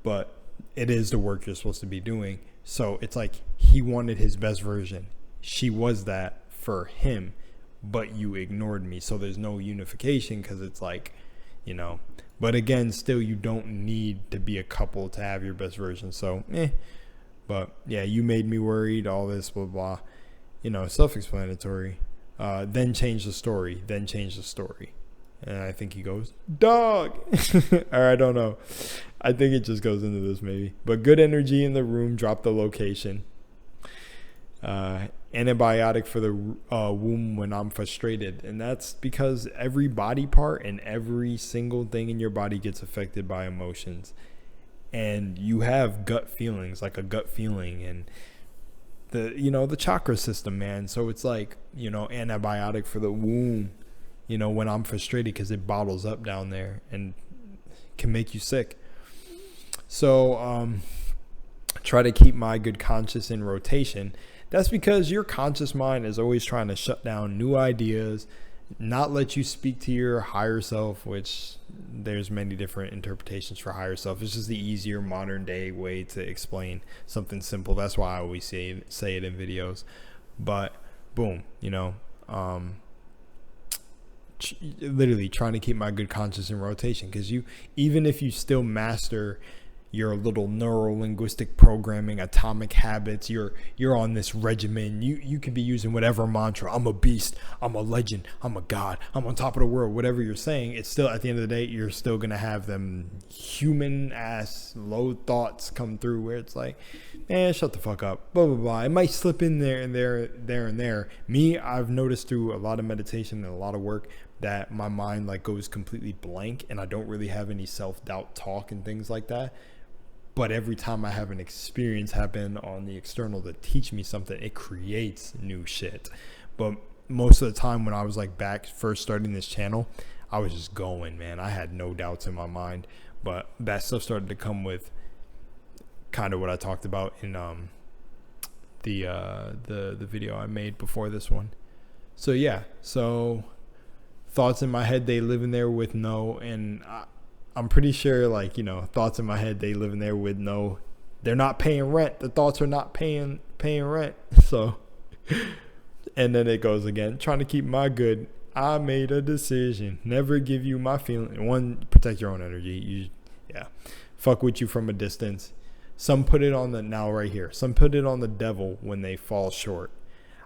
but it is the work you're supposed to be doing. So it's like he wanted his best version. She was that for him, but you ignored me. So there's no unification, because it's like, you know, but again, still, you don't need to be a couple to have your best version. So, but yeah, you made me worried, all this, blah, blah, you know, self-explanatory. Then change the story, And I think he goes, dog. Or I don't know. I think it just goes into this maybe. But good energy in the room. Drop the location. Antibiotic for the womb when I'm frustrated. And that's because every body part and every single thing in your body gets affected by emotions. And you have gut feelings, like a gut feeling. And the chakra system, man. So it's like, antibiotic for the womb, when I'm frustrated, because it bottles up down there and can make you sick. So try to keep my good conscience in rotation. That's because your conscious mind is always trying to shut down new ideas, not let you speak to your higher self, which there's many different interpretations for higher self. It's just the easier modern day way to explain something simple. That's why I always say it in videos. But boom, literally trying to keep my good conscience in rotation, because even if you still master your little neuro-linguistic programming, atomic habits, you're on this regimen, you could be using whatever mantra, I'm a beast, I'm a legend, I'm a god, I'm on top of the world, whatever you're saying, it's still, at the end of the day, you're still gonna have them human ass low thoughts come through where it's like, man, shut the fuck up, blah blah blah. It might slip in there and there. Me, I've noticed through a lot of meditation and a lot of work that my mind like goes completely blank, and I don't really have any self-doubt talk and things like that. But every time I have an experience happen on the external to teach me something, it creates new shit. But most of the time when I was like back first starting this channel, I was just going, man. I had no doubts in my mind. But that stuff started to come with kind of what I talked about in the video I made before this one. So yeah, so thoughts in my head, they live in there with no, and I'm pretty sure, like, thoughts in my head, they live in there with no, they're not paying rent. The thoughts are not paying rent. So, and then it goes again, trying to keep my good. I made a decision. Never give you my feeling. One, protect your own energy. Fuck with you from a distance. Some put it on some put it on the devil when they fall short.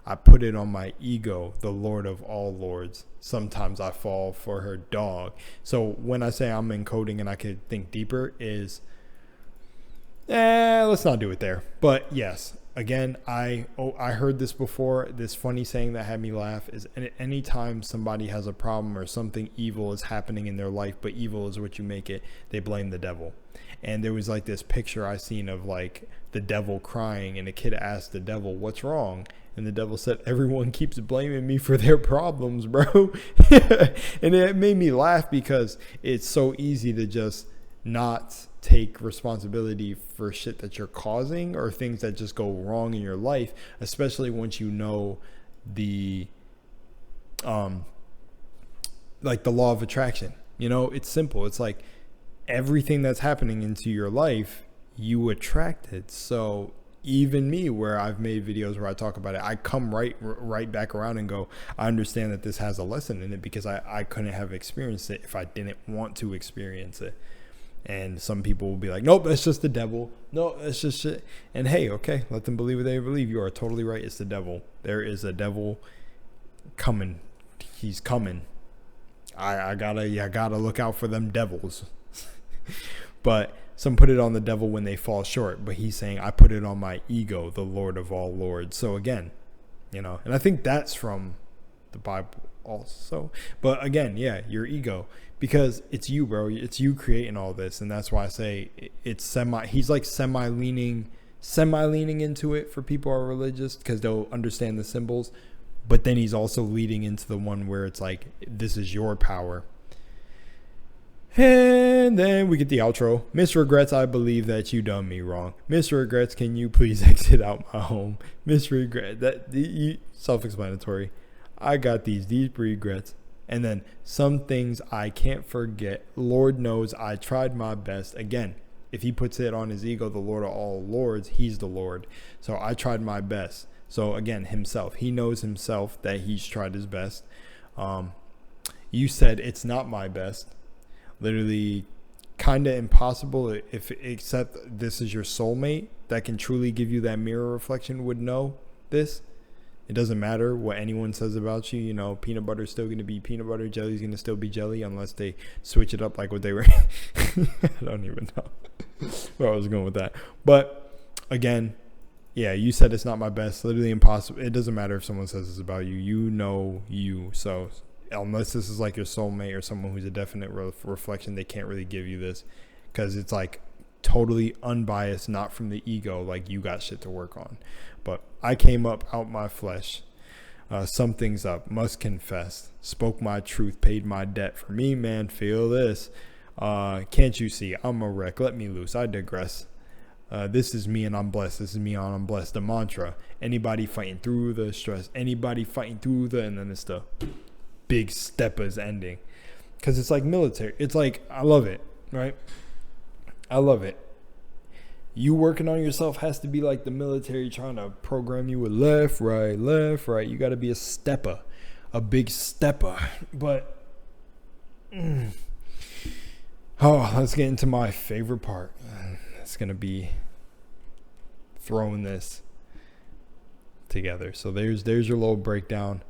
I put it on my ego, the Lord of all lords. Sometimes I fall for her dog. So when I say I'm encoding and I could think deeper is, let's not do it there. But yes, again, I heard this before. This funny saying that had me laugh is, anytime somebody has a problem or something evil is happening in their life, but evil is what you make it, they blame the devil. And there was like this picture I seen of like the devil crying, and a kid asked the devil, what's wrong? And the devil said, everyone keeps blaming me for their problems, bro. And it made me laugh because it's so easy to just not take responsibility for shit that you're causing or things that just go wrong in your life, especially once you know the like the law of attraction. It's simple. It's like everything that's happening into your life, you attract it. So even me, where I've made videos where I talk about it, I come right back around and go, I understand that this has a lesson in it, because I couldn't have experienced it if I didn't want to experience it. And some people will be like, nope, that's just the devil. No, that's just shit. And hey, okay, let them believe what they believe. You are totally right. It's the devil. There is a devil coming. He's coming. I gotta look out for them devils. But some put it on the devil when they fall short, but he's saying, I put it on my ego, the Lord of all lords. So again, and I think that's from the Bible also. But again, yeah, your ego, because it's you, bro. It's you creating all this. And that's why I say it's he's like semi leaning into it for people who are religious, because they'll understand the symbols. But then he's also leading into the one where it's like, this is your power. And then we get the outro. Miss Regrets, I believe that you done me wrong. Miss Regrets, can you please exit out my home? Miss Regret, self-explanatory. I got these deep regrets. And then some things I can't forget. Lord knows I tried my best. Again, if he puts it on his ego, the Lord of all lords, he's the Lord. So I tried my best. So again, himself. He knows himself that he's tried his best. You said it's not my best. Literally kind of impossible, except this is your soulmate that can truly give you that mirror reflection would know this. It doesn't matter what anyone says about you. You know, peanut butter is still going to be peanut butter. Jelly is going to still be jelly unless they switch it up like what they were. I don't even know where I was going with that. But again, yeah, you said it's not my best. Literally impossible. It doesn't matter if someone says it's about you. You know you. So unless this is like your soulmate or someone who's a definite reflection, they can't really give you this because it's like totally unbiased, not from the ego, like you got shit to work on. But I came up out my flesh, summed things up, must confess, spoke my truth, paid my debt. For me, man, feel this. Can't you see I'm a wreck? Let me loose. I digress. This is me and I'm blessed. This is me and I'm blessed. The mantra. Anybody fighting through the stress. Anybody fighting through the, and then it's the big steppers ending. Because it's like military. It's like, I love it, right? I love it. You working on yourself has to be like the military trying to program you with left, right, left, right. You got to be a stepper, a big stepper. But, let's get into my favorite part. It's going to be throwing this together. So there's your little breakdown.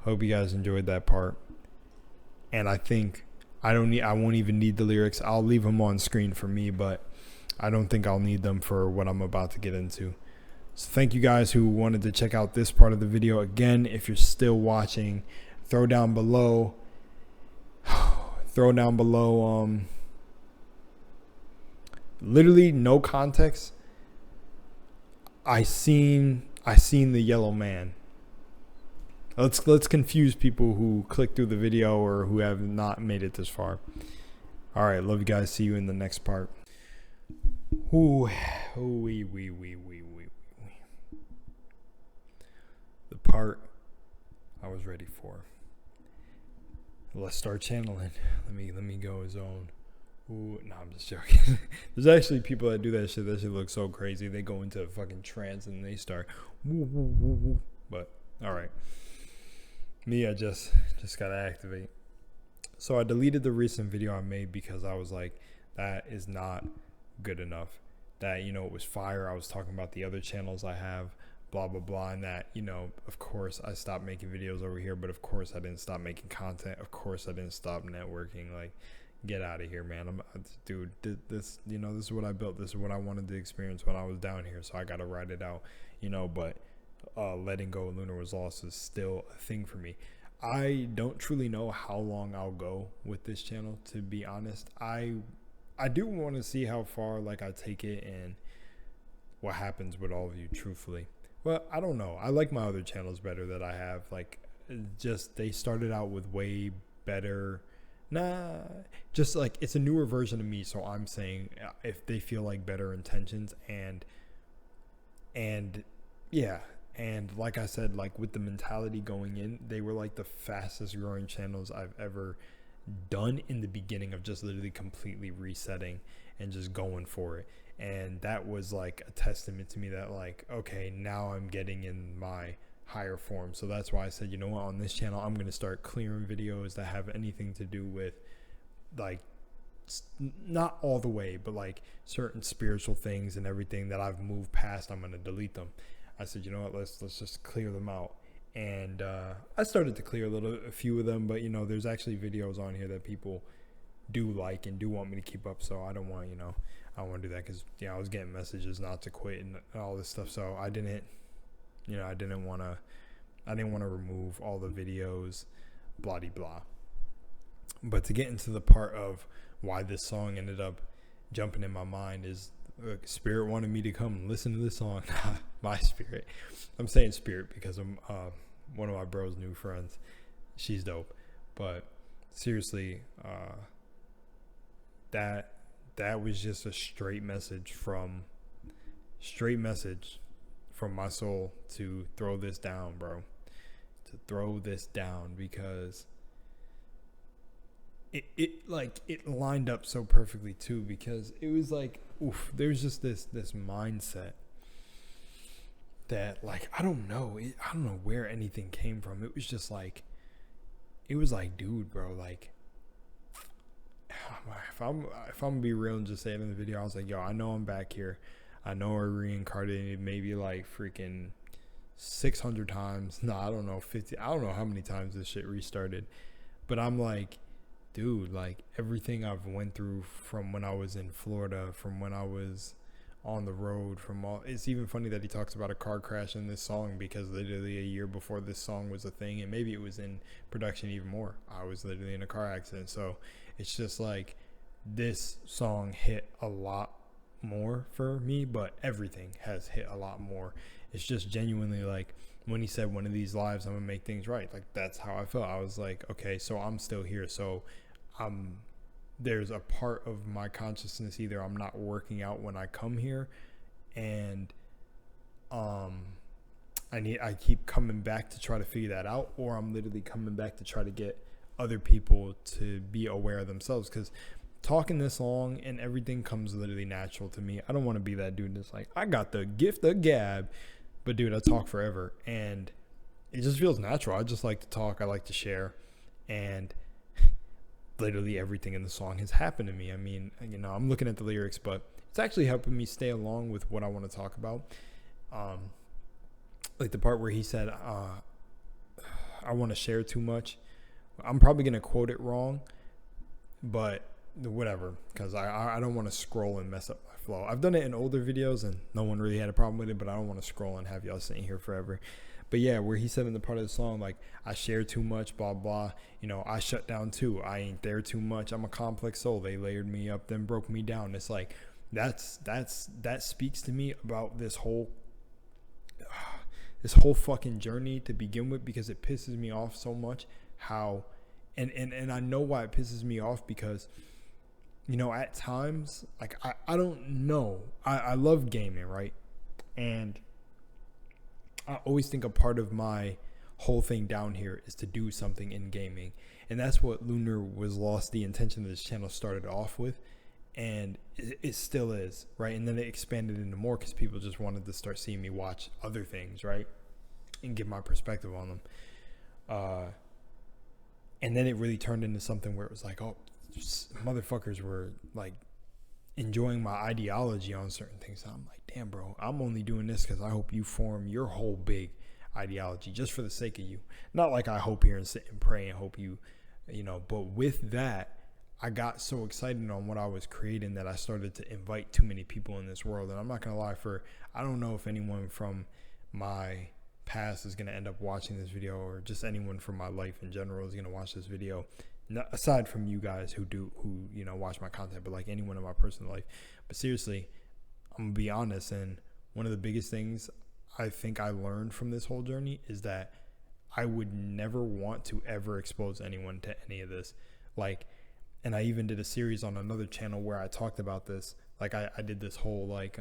Hope you guys enjoyed that part. And I think I won't even need the lyrics. I'll leave them on screen for me, but I don't think I'll need them for what I'm about to get into. So thank you guys who wanted to check out this part of the video. Again, if you're still watching, throw down below literally no context. I seen the yellow man. Let's confuse people who click through the video or who have not made it this far. All right, love you guys. See you in the next part. The part I was ready for. Let's start channeling. Let me go zone. Ooh, no, I'm just joking. There's actually people that do that shit. That shit looks so crazy. They go into a fucking trance and they start woo, woo, woo, woo. But all right, me, I just gotta activate. So I deleted the recent video I made because I was like, that is not good enough. That, you know, it was fire. I was talking about the other channels I have, blah blah blah, and that, you know, of course I stopped making videos over here, but of course I didn't stop making content. Of course I didn't stop networking. Like, get out of here, man. Dude, this, you know, this is what I built. This is what I wanted to experience when I was down here, so I gotta ride it out, you know. But letting go of Lunar Was Lost is still a thing for me. I don't truly know how long I'll go with this channel, to be honest. I do want to see how far, like, I take it and what happens with all of you, truthfully. Well, I don't know. I like my other channels better that I have. Like, just, they started out with way better. Just like, it's a newer version of me. So I'm saying if they feel like better intentions and yeah. And like I said, like with the mentality going in, they were like the fastest growing channels I've ever done in the beginning of just literally completely resetting and just going for it. And that was like a testament to me that, like, okay, now I'm getting in my higher form. So that's why I said, you know what, on this channel I'm going to start clearing videos that have anything to do with, like, not all the way, but like certain spiritual things and everything that I've moved past. I'm going to delete them. I said, you know what, let's just clear them out. And I started to clear a few of them, but, you know, there's actually videos on here that people do like and do want me to keep up. So I don't want, you know, I don't want to do that because, yeah, I was getting messages not to quit and all this stuff. So I didn't, you know, I didn't want to remove all the videos, blah de blah. But to get into the part of why this song ended up jumping in my mind is, Spirit wanted me to come listen to this song. My spirit. I'm saying spirit because I'm one of my bro's new friends. She's dope. But seriously, that was just a straight message from my soul to throw this down, bro. To throw this down because it lined up so perfectly too, because it was like, oof, there's just this mindset that, like, I don't know where anything came from. It was just like, dude, bro, like, if I'm gonna be real and just say it in the video, I was like, yo, I know I'm back here. I know I reincarnated maybe like freaking 600 times. No, I don't know, 50. I don't know how many times this shit restarted. But I'm like, dude, like everything I've went through from when I was in Florida, from when I was on the road, from all, it's even funny that he talks about a car crash in this song, because literally a year before this song was a thing, and maybe it was in production even more, I was literally in a car accident. So it's just like this song hit a lot more for me, but everything has hit a lot more. It's just genuinely like when he said, one of these lives I'm gonna make things right, like that's how I felt. I was like, okay, so I'm still here, so there's a part of my consciousness, either I'm not working out when I come here, and I keep coming back to try to figure that out, or I'm literally coming back to try to get other people to be aware of themselves, because talking this long and everything comes literally natural to me. I don't want to be that dude that's like, I got the gift of gab, but dude, I talk forever, and it just feels natural. I just like to talk, I like to share, and literally everything in the song has happened to me. I mean, you know, I'm looking at the lyrics, but it's actually helping me stay along with what I want to talk about. Like the part where he said, I want to share too much. I'm probably going to quote it wrong, but whatever, because I don't want to scroll and mess up my flow. I've done it in older videos and no one really had a problem with it, but I don't want to scroll and have y'all sitting here forever. But yeah, where he said in the part of the song, like, I share too much, blah, blah. You know, I shut down too. I ain't there too much. I'm a complex soul. They layered me up, then broke me down. It's like, that speaks to me about this whole fucking journey to begin with, because it pisses me off so much how, and I know why it pisses me off, because, you know, at times, like, I don't know. I love gaming, right? And I always think a part of my whole thing down here is to do something in gaming. And that's what LUNARWASLOST, the intention of this channel, started off with. And it still is, right? And then it expanded into more because people just wanted to start seeing me watch other things, right? And give my perspective on them. And then it really turned into something where it was like, oh, motherfuckers were like enjoying my ideology on certain things. So I'm like, damn, bro, I'm only doing this because I hope you form your whole big ideology just for the sake of you. Not like I hope here and sit and pray and hope you, you know, but with that, I got so excited on what I was creating that I started to invite too many people in this world. And I'm not going to lie, I don't know if anyone from my past is going to end up watching this video, or just anyone from my life in general is going to watch this video. Not, aside from you guys who you know, watch my content, but like anyone in my personal life. But seriously, I'm gonna be honest, and one of the biggest things I think I learned from this whole journey is that I would never want to ever expose anyone to any of this. Like, and I even did a series on another channel where I talked about this. Like, I did this whole like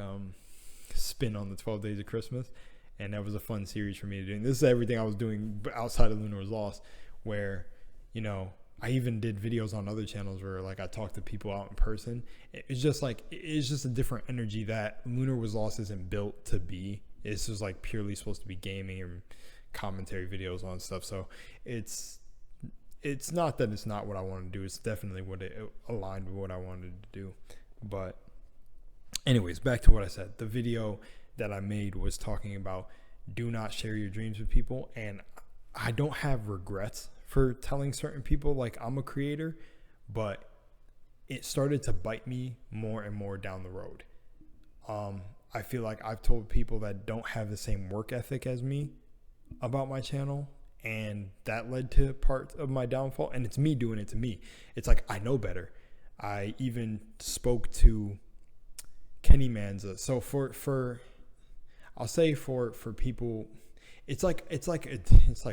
spin on the 12 days of Christmas, and that was a fun series for me to do. And this is everything I was doing outside of LUNARWASLOST, where, you know, I even did videos on other channels where like I talked to people out in person. It's just like, it's just a different energy that LUNARWASLOST isn't built to be. It's just like purely supposed to be gaming and commentary videos on stuff. So it's not that it's not what I want to do. It's definitely what it aligned with what I wanted to do. But anyways, back to what I said. The video that I made was talking about do not share your dreams with people. And I don't have regrets for telling certain people like I'm a creator, but it started to bite me more and more down the road. I feel like I've told people that don't have the same work ethic as me about my channel, and that led to part of my downfall. And it's me doing it to me. It's like, I know better. I even spoke to Kenny Manza. So I'll say for people, it's like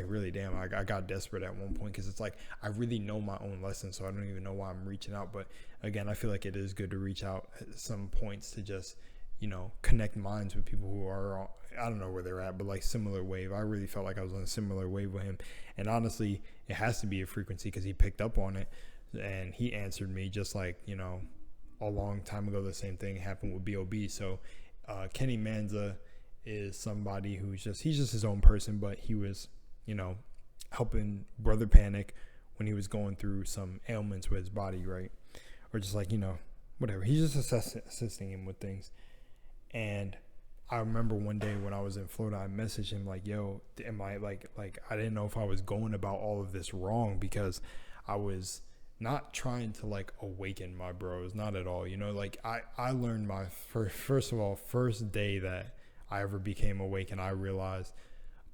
really, damn, I got desperate at one point, because it's like I really know my own lesson, so I don't even know why I'm reaching out. But again, I feel like it is good to reach out at some points to just, you know, connect minds with people who are, I don't know where they're at, but like similar wave. I really felt like I was on a similar wave with him, and honestly, it has to be a frequency because he picked up on it and he answered me, just like, you know, a long time ago the same thing happened with B.O.B. So Kenny Manza is somebody he's just his own person, but he was, you know, helping Brother Panic when he was going through some ailments with his body, right? Or just like, you know, whatever. He's just assisting him with things. And I remember one day when I was in Florida, I messaged him like, yo, am I like I didn't know if I was going about all of this wrong, because I was not trying to like awaken my bros, not at all. You know, like I learned my first day that I ever became awake, and I realized,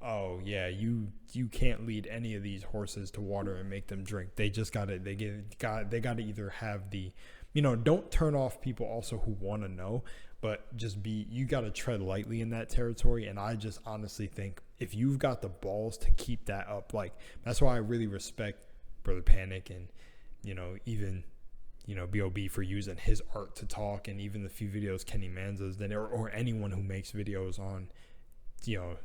oh yeah, you can't lead any of these horses to water and make them drink. They just gotta either have the, you know, don't turn off people also who want to know, but you gotta tread lightly in that territory. And I just honestly think if you've got the balls to keep that up, like, that's why I really respect Brother Panic, and, you know, even, you know, B.O.B. for using his art to talk, and even the few videos Kenny Manza's done, or anyone who makes videos on, you know,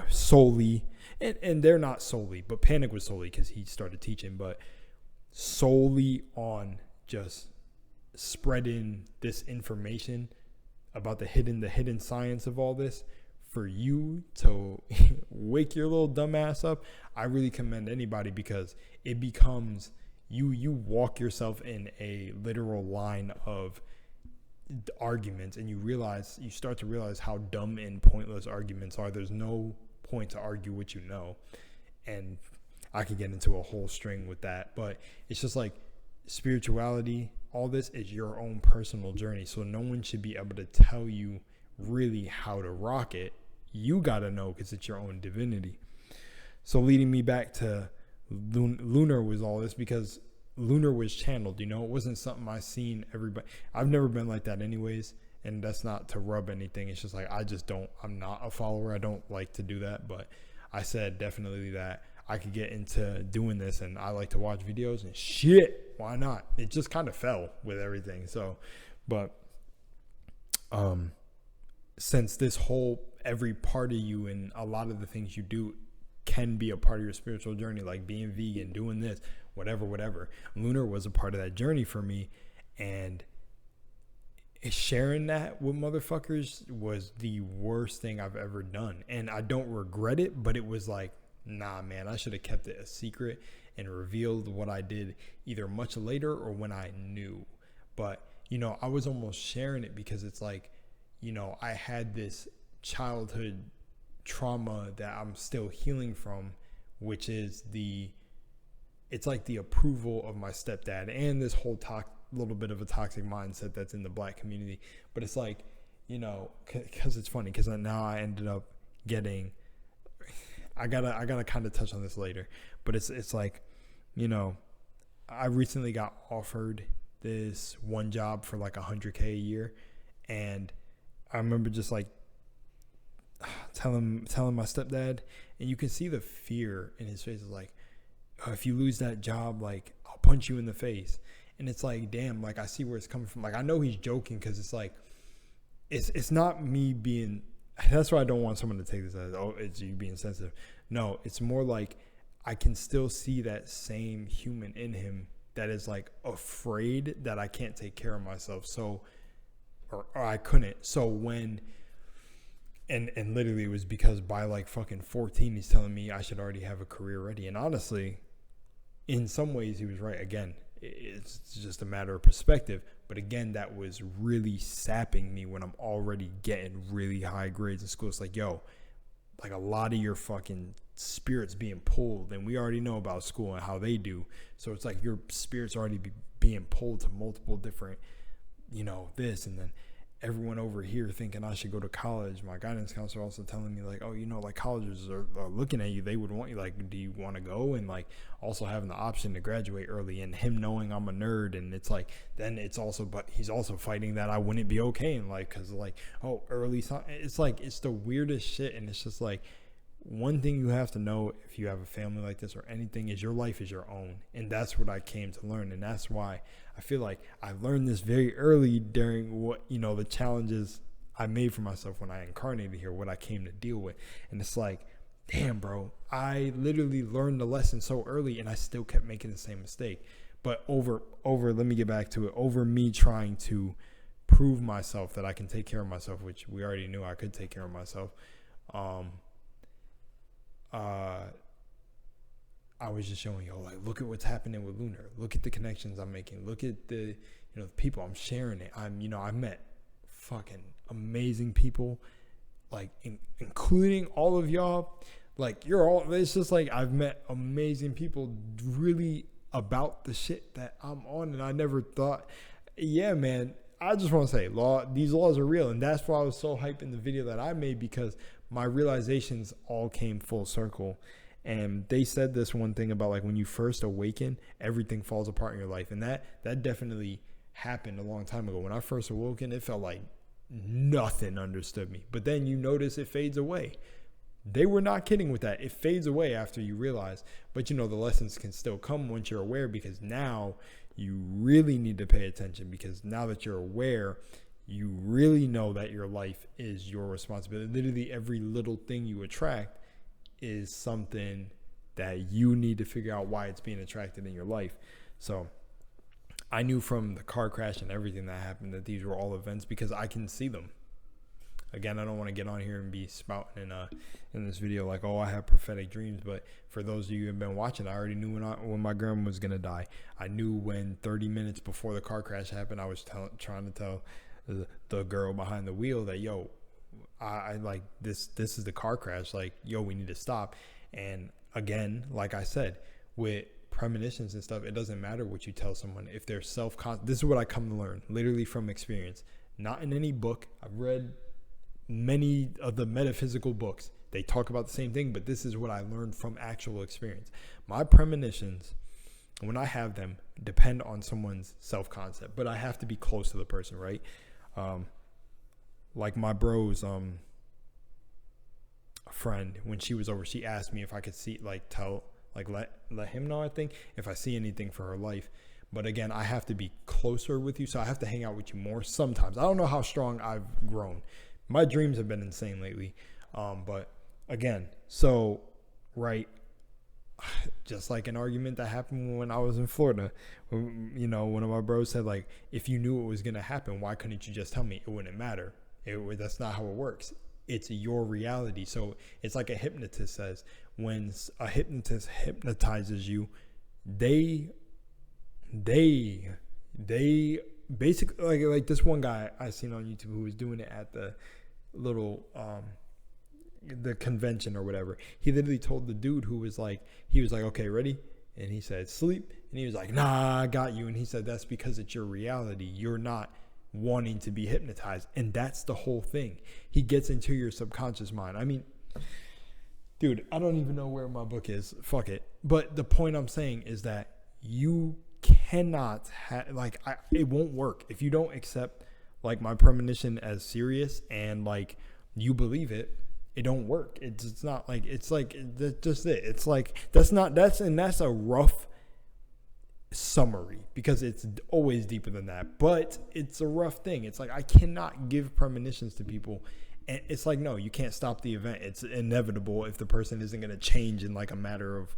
solely, and they're not solely, but Panic was solely because he started teaching, but solely on just spreading this information about the hidden science of all this. For you to wake your little dumb ass up, I really commend anybody, because it becomes you walk yourself in a literal line of arguments, and you start to realize how dumb and pointless arguments are. There's no point to argue what you know, and I could get into a whole string with that, but it's just like spirituality, all this is your own personal journey, so no one should be able to tell you really how to rock it. You gotta know, because it's your own divinity. So leading me back to Lunar was all this, because Lunar was channeled, you know, it wasn't something I seen everybody. I've never been like that anyways, and that's not to rub anything. It's just like, I'm not a follower. I don't like to do that, but I said definitely that I could get into doing this, and I like to watch videos, and shit, why not? It just kind of fell with everything. So, but since this whole, every part of you and a lot of the things you do can be a part of your spiritual journey, like being vegan, doing this, whatever. Lunar was a part of that journey for me, and sharing that with motherfuckers was the worst thing I've ever done. And I don't regret it, but it was like, nah, man, I should have kept it a secret and revealed what I did either much later or when I knew. But, you know, I was almost sharing it because it's like, you know, I had this childhood trauma that I'm still healing from, which is it's like the approval of my stepdad and this whole little bit of a toxic mindset that's in the Black community. But it's like, you know, because it's funny, because now I ended up getting, I gotta kind of touch on this later, but it's like, you know, I recently got offered this one job for like $100K a year, and I remember just like telling my stepdad, and you can see the fear in his face. Is like, oh, if you lose that job, like, I'll punch you in the face. And it's like, damn, like, I see where it's coming from. Like, I know he's joking, because it's like, it's not me being, that's why I don't want someone to take this as, oh, it's you being sensitive. No, it's more like I can still see that same human in him that is like afraid that I can't take care of myself. So, or I couldn't. So when, and literally it was because by like fucking 14, he's telling me I should already have a career ready. And honestly, in some ways he was right. Again, it's just a matter of perspective. But again, that was really sapping me when I'm already getting really high grades in school. It's like, yo, like a lot of your fucking spirits being pulled, and we already know about school and how they do. So it's like your spirits already being pulled to multiple different, you know, this, and then everyone over here thinking I should go to college. My guidance counselor also telling me like, oh, you know, like colleges are looking at you. They would want you, like, do you want to go? And like also having the option to graduate early, and him knowing I'm a nerd. And it's like, then it's also, but he's also fighting that I wouldn't be okay in life, because like, oh, early, it's like, it's the weirdest shit. And it's just like, one thing you have to know if you have a family like this or anything is your life is your own. And that's what I came to learn. And that's why I feel like I learned this very early during what, you know, the challenges I made for myself when I incarnated here, what I came to deal with. And it's like, damn, bro, I literally learned the lesson so early, and I still kept making the same mistake. But over, let me get back to it, over me trying to prove myself that I can take care of myself, which we already knew I could take care of myself. I was just showing, yo, like, look at what's happening with Lunar. Look at the connections I'm making. Look at the, you know, the people I'm sharing it. I met fucking amazing people, like including all of y'all. Like, you're all, it's just like I've met amazing people really about the shit that I'm on, and I never thought, yeah, man, I just want to say, these laws are real, and that's why I was so hyped in the video that I made, because my realizations all came full circle. And they said this one thing about, like, when you first awaken, everything falls apart in your life, and that definitely happened a long time ago. When I first awoken, it felt like nothing understood me, but then you notice it fades away. They were not kidding with that. It fades away after you realize, but the lessons can still come once you're aware, because now you really need to pay attention, because now that you're aware, you really know that your life is your responsibility. Literally every little thing you attract is something that you need to figure out why it's being attracted in your life. So I knew from the car crash and everything that happened that these were all events, because I can see them. Again, I don't want to get on here and be spouting in this video like, oh, I have prophetic dreams. But for those of you who have been watching, I already knew when my grandma was going to die. I knew when 30 minutes before the car crash happened, I was trying to tell the girl behind the wheel that, yo, I like this is the car crash. Like, yo, we need to stop. And again, like I said, with premonitions and stuff, it doesn't matter what you tell someone. If they're this is what I come to learn, literally from experience, not in any book. I've read many of the metaphysical books. They talk about the same thing, but this is what I learned from actual experience. My premonitions, when I have them, depend on someone's self-concept, but I have to be close to the person, right? Like my bro's friend, when she was over, she asked me if I could see, like, let him know, I think, if I see anything for her life. But again, I have to be closer with you, so I have to hang out with you more sometimes. I don't know how strong I've grown. My dreams have been insane lately. But again, so, right, just like an argument that happened when I was in Florida, one of my bros said, like, if you knew it was going to happen, why couldn't you just tell me? It wouldn't matter. That's not how it works. It's your reality. So it's like a hypnotist says, when a hypnotist hypnotizes you, they basically, like this one guy I seen on YouTube who was doing it at the little the convention or whatever. He literally told the dude who was like, okay, ready? And he said, sleep. And he was like, nah, I got you. And he said, that's because it's your reality. You're not wanting to be hypnotized. And that's the whole thing. He gets into your subconscious mind. I mean, dude, I don't even know where my book is. Fuck it. But the point I'm saying is that you cannot it won't work if you don't accept, like, my premonition as serious and, like, you believe it. It don't work. It's not like, it's like just it. It's like that's a rough summary, because it's always deeper than that. But it's a rough thing. It's like I cannot give premonitions to people, and it's like, no, you can't stop the event. It's inevitable if the person isn't going to change in like a matter of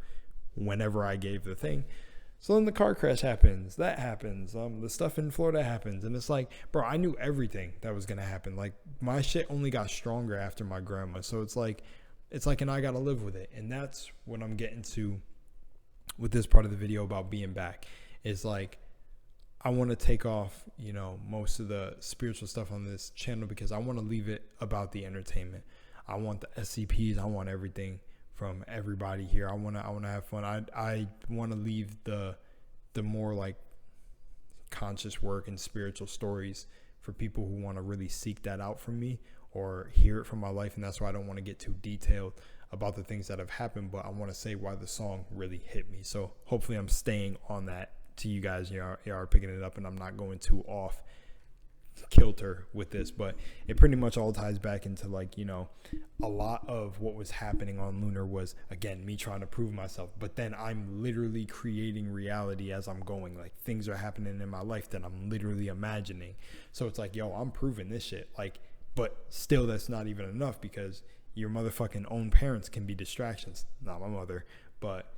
whenever I gave the thing. So then the car crash happens. That happens. The stuff in Florida happens. And it's like, bro, I knew everything that was going to happen. Like, my shit only got stronger after my grandma. So it's like, and I got to live with it. And that's what I'm getting to with this part of the video about being back. Is like, I want to take off, most of the spiritual stuff on this channel, because I want to leave it about the entertainment. I want the SCPs. I want everything from everybody here. I want to have fun. I want to leave the more like conscious work and spiritual stories for people who want to really seek that out from me or hear it from my life. And that's why I don't want to get too detailed about the things that have happened, but I want to say why the song really hit me. So hopefully I'm staying on that to you guys. You are picking it up, and I'm not going too off kilter with this, but it pretty much all ties back into, like, a lot of what was happening on Lunar was, again, me trying to prove myself, but then I'm literally creating reality as I'm going. Like, things are happening in my life that I'm literally imagining. So it's like, yo, I'm proving this shit, like, but still that's not even enough, because your motherfucking own parents can be distractions. Not my mother, but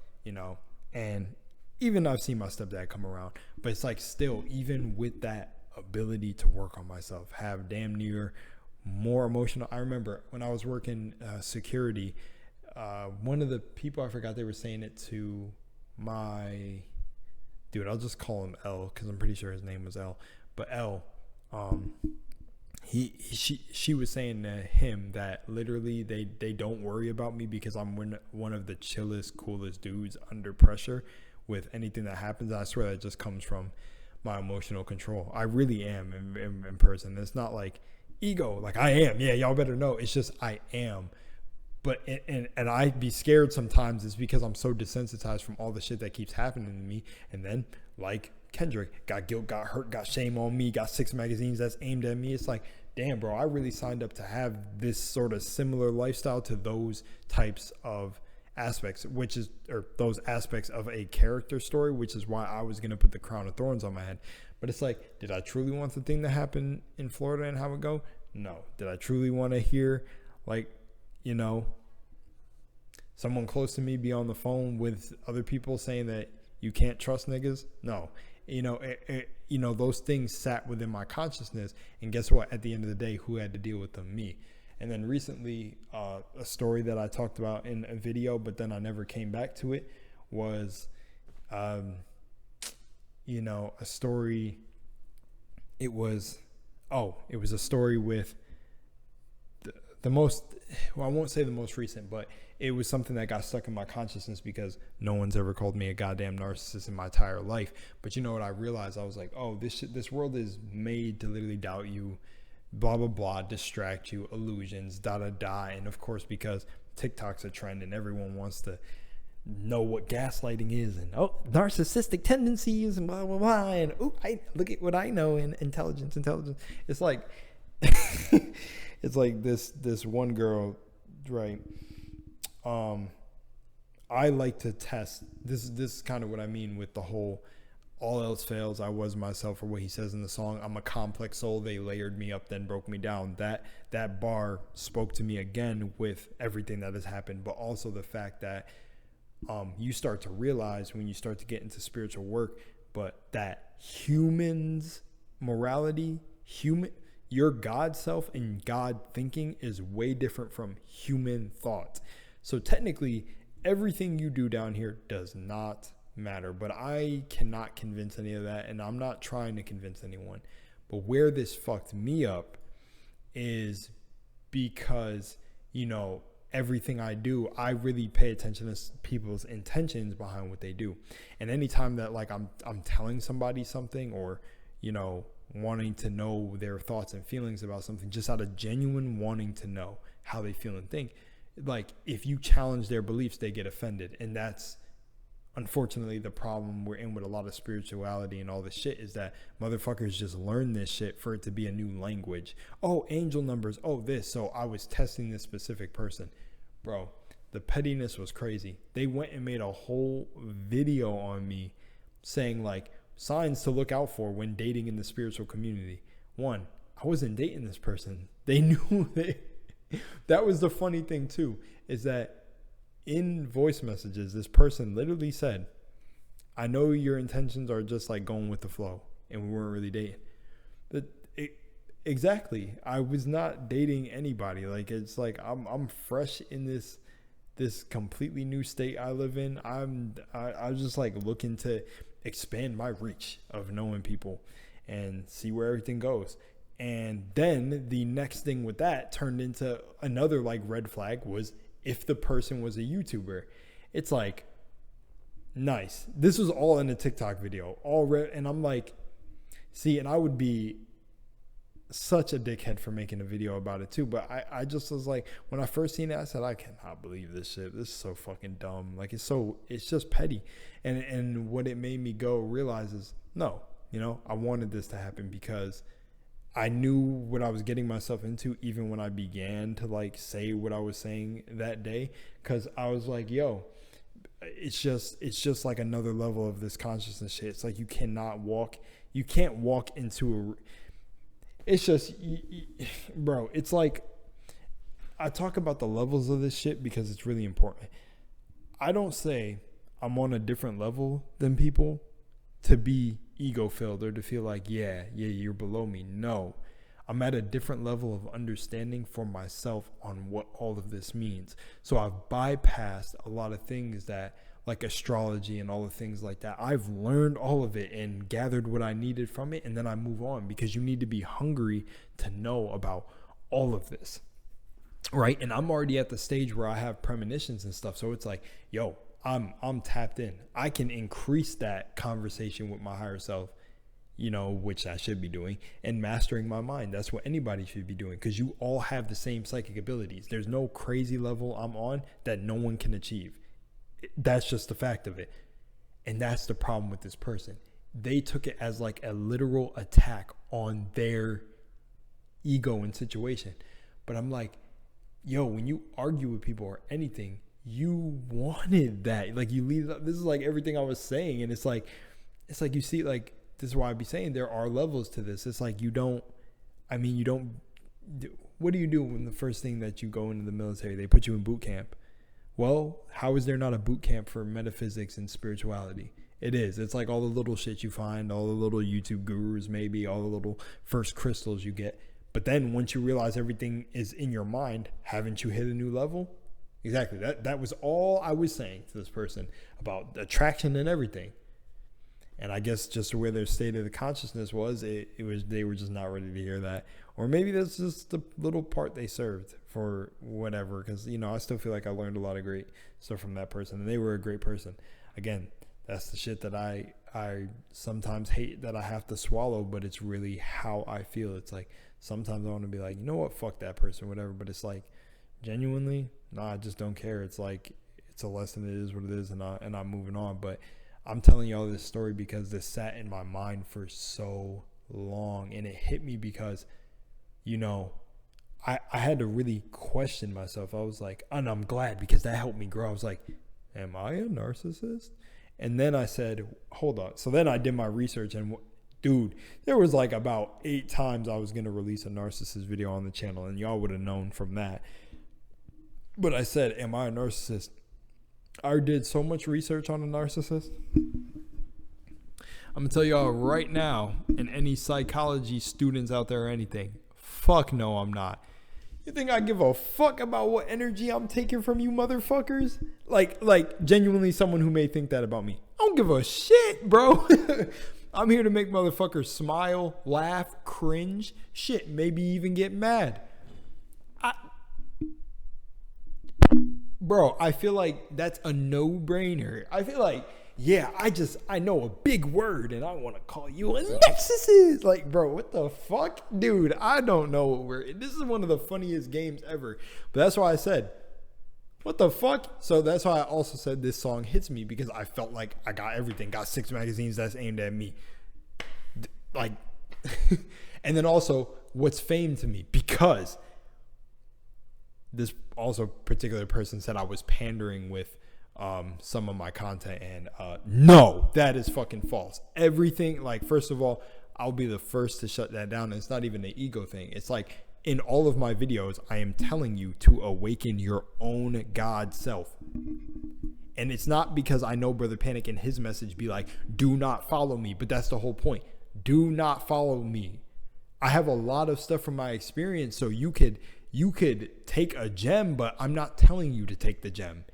and even I've seen my stepdad come around, but it's like, still, even with that ability to work on myself, have damn near more emotional. I remember when I was working security, one of the people, I forgot they were saying it to my dude, I'll just call him L because I'm pretty sure his name was L, but L, she was saying to him that literally they don't worry about me because I'm one of the chillest, coolest dudes under pressure with anything that happens. I swear that just comes from my emotional control. I really am in person. It's not like ego, like I am. Yeah, y'all better know. It's just I am. But and I'd be scared sometimes. It's because I'm so desensitized from all the shit that keeps happening to me. And then like Kendrick, got guilt, got hurt, got shame on me, got 6 magazines that's aimed at me. It's like, damn, bro, I really signed up to have this sort of similar lifestyle to those types of aspects, or those aspects of a character story, which is why I was going to put the crown of thorns on my head. But it's like, did I truly want the thing to happen in Florida and have it go? No. Did I truly want to hear, like, you know, someone close to me be on the phone with other people saying that you can't trust niggas? No. You know, those things sat within my consciousness, and guess what? At the end of the day, who had to deal with them? Me. And then recently, a story that I talked about in a video, but then I never came back to it, was, you know, a story. It was a story with the most, well, I won't say the most recent, but it was something that got stuck in my consciousness because no one's ever called me a goddamn narcissist in my entire life. But you know what I realized? I was like, oh, this world is made to literally doubt you, blah, blah, blah, distract you, illusions, da, da, da. And of course, because TikTok's a trend and everyone wants to know what gaslighting is and, oh, narcissistic tendencies and blah, blah, blah. And, oh, look at what I know in intelligence. It's like, it's like this one girl, right? I like to test this is kind of what I mean with the whole all else fails, I was myself, or what he says in the song, I'm a complex soul, they layered me up then broke me down. That bar spoke to me again with everything that has happened, but also the fact that you start to realize when you start to get into spiritual work, but that humans morality, your God self and God thinking is way different from human thought. So technically, everything you do down here does not matter. But I cannot convince any of that, and I'm not trying to convince anyone. But where this fucked me up is because, you know, everything I do, I really pay attention to people's intentions behind what they do. And anytime that like I'm telling somebody something, or, you know, wanting to know their thoughts and feelings about something, just out of genuine wanting to know how they feel and think, like if you challenge their beliefs, they get offended. And that's unfortunately the problem we're in with a lot of spirituality and all this shit, is that motherfuckers just learn this shit for it to be a new language. Oh, angel numbers. Oh, this. So I was testing this specific person. Bro, the pettiness was crazy. They went and made a whole video on me saying like signs to look out for when dating in the spiritual community. One, I wasn't dating this person. They knew that was the funny thing too, is that in voice messages, this person literally said, I know your intentions are just like going with the flow, and we weren't really dating. But exactly, I was not dating anybody. Like, it's like I'm fresh in this completely new state I live in. I was just like looking to expand my reach of knowing people and see where everything goes. And then the next thing with that turned into another like red flag, was if the person was a YouTuber. It's like, nice. This was all in a TikTok video. And I'm like, see, and I would be such a dickhead for making a video about it too. But I just was like, when I first seen it, I said, I cannot believe this shit. This is so fucking dumb. Like, it's just petty. And what it made me go realize is, no, you know, I wanted this to happen because I knew what I was getting myself into, even when I began to like say what I was saying that day. Cause I was like, yo, it's just like another level of this consciousness shit. It's like, you can't walk into it's just, bro, it's like, I talk about the levels of this shit because it's really important. I don't say I'm on a different level than people to be ego-filled or to feel like, yeah, you're below me. No, I'm at a different level of understanding for myself on what all of this means. So I've bypassed a lot of things that, like astrology and all the things like that. I've learned all of it and gathered what I needed from it, and then I move on, because you need to be hungry to know about all of this, right? And I'm already at the stage where I have premonitions and stuff, so it's like, yo, I'm tapped in. I can increase that conversation with my higher self, you know, which I should be doing, and mastering my mind. That's what anybody should be doing, because you all have the same psychic abilities. There's no crazy level I'm on that no one can achieve. That's just the fact of it. And that's the problem with this person. They took it as like a literal attack on their ego and situation. But I'm like, yo, when you argue with people or anything, you wanted that. Like, you leave, this is like everything I was saying. And it's like you see, like, this is why I be saying there are levels to this. It's like, what do you do when the first thing that you go into the military, they put you in boot camp? Well, how is there not a boot camp for metaphysics and spirituality? It is. It's like all the little shit you find, all the little YouTube gurus, maybe all the little first crystals you get. But then once you realize everything is in your mind, haven't you hit a new level? Exactly. That was all I was saying to this person about attraction and everything. And I guess just where their state of the consciousness was, they were just not ready to hear that. Or maybe that's just the little part they served for whatever. Because, you know, I still feel like I learned a lot of great stuff from that person. And they were a great person. Again, that's the shit that I sometimes hate that I have to swallow. But it's really how I feel. It's like, sometimes I want to be like, you know what, fuck that person, whatever. But it's like, genuinely, no, I just don't care. It's like, it's a lesson. It is what it is. And I'm moving on. But I'm telling y'all this story because this sat in my mind for so long, and it hit me because, you know, I had to really question myself. I was like, and I'm glad, because that helped me grow. I was like, am I a narcissist? And then I said, hold on. So then I did my research, and dude, there was like about 8 times I was going to release a narcissist video on the channel, and y'all would have known from that. But I said, am I a narcissist? I did so much research on a narcissist. I'm going to tell y'all right now, and any psychology students out there or anything, fuck no, I'm not. You think I give a fuck about what energy I'm taking from you motherfuckers? Like genuinely someone who may think that about me. I don't give a shit, bro. I'm here to make motherfuckers smile, laugh, cringe, shit, maybe even get mad. Bro, I feel like that's a no-brainer. I feel like, yeah, I know a big word and I want to call you a narcissist. Like, bro, what the fuck? Dude, I don't know what this is one of the funniest games ever. But that's why I said, what the fuck? So that's why I also said this song hits me, because I felt like I got everything. Got 6 magazines that's aimed at me. Like, and then also, what's fame to me? Because this also particular person said I was pandering with some of my content, and no, that is fucking false. Everything, like, first of all, I'll be the first to shut that down. It's not even an ego thing. It's like, in all of my videos, I am telling you to awaken your own God self. And it's not because I know Brother Panic and his message be like, do not follow me, but that's the whole point. Do not follow me. I have a lot of stuff from my experience, so you could take a gem, but I'm not telling you to take the gem.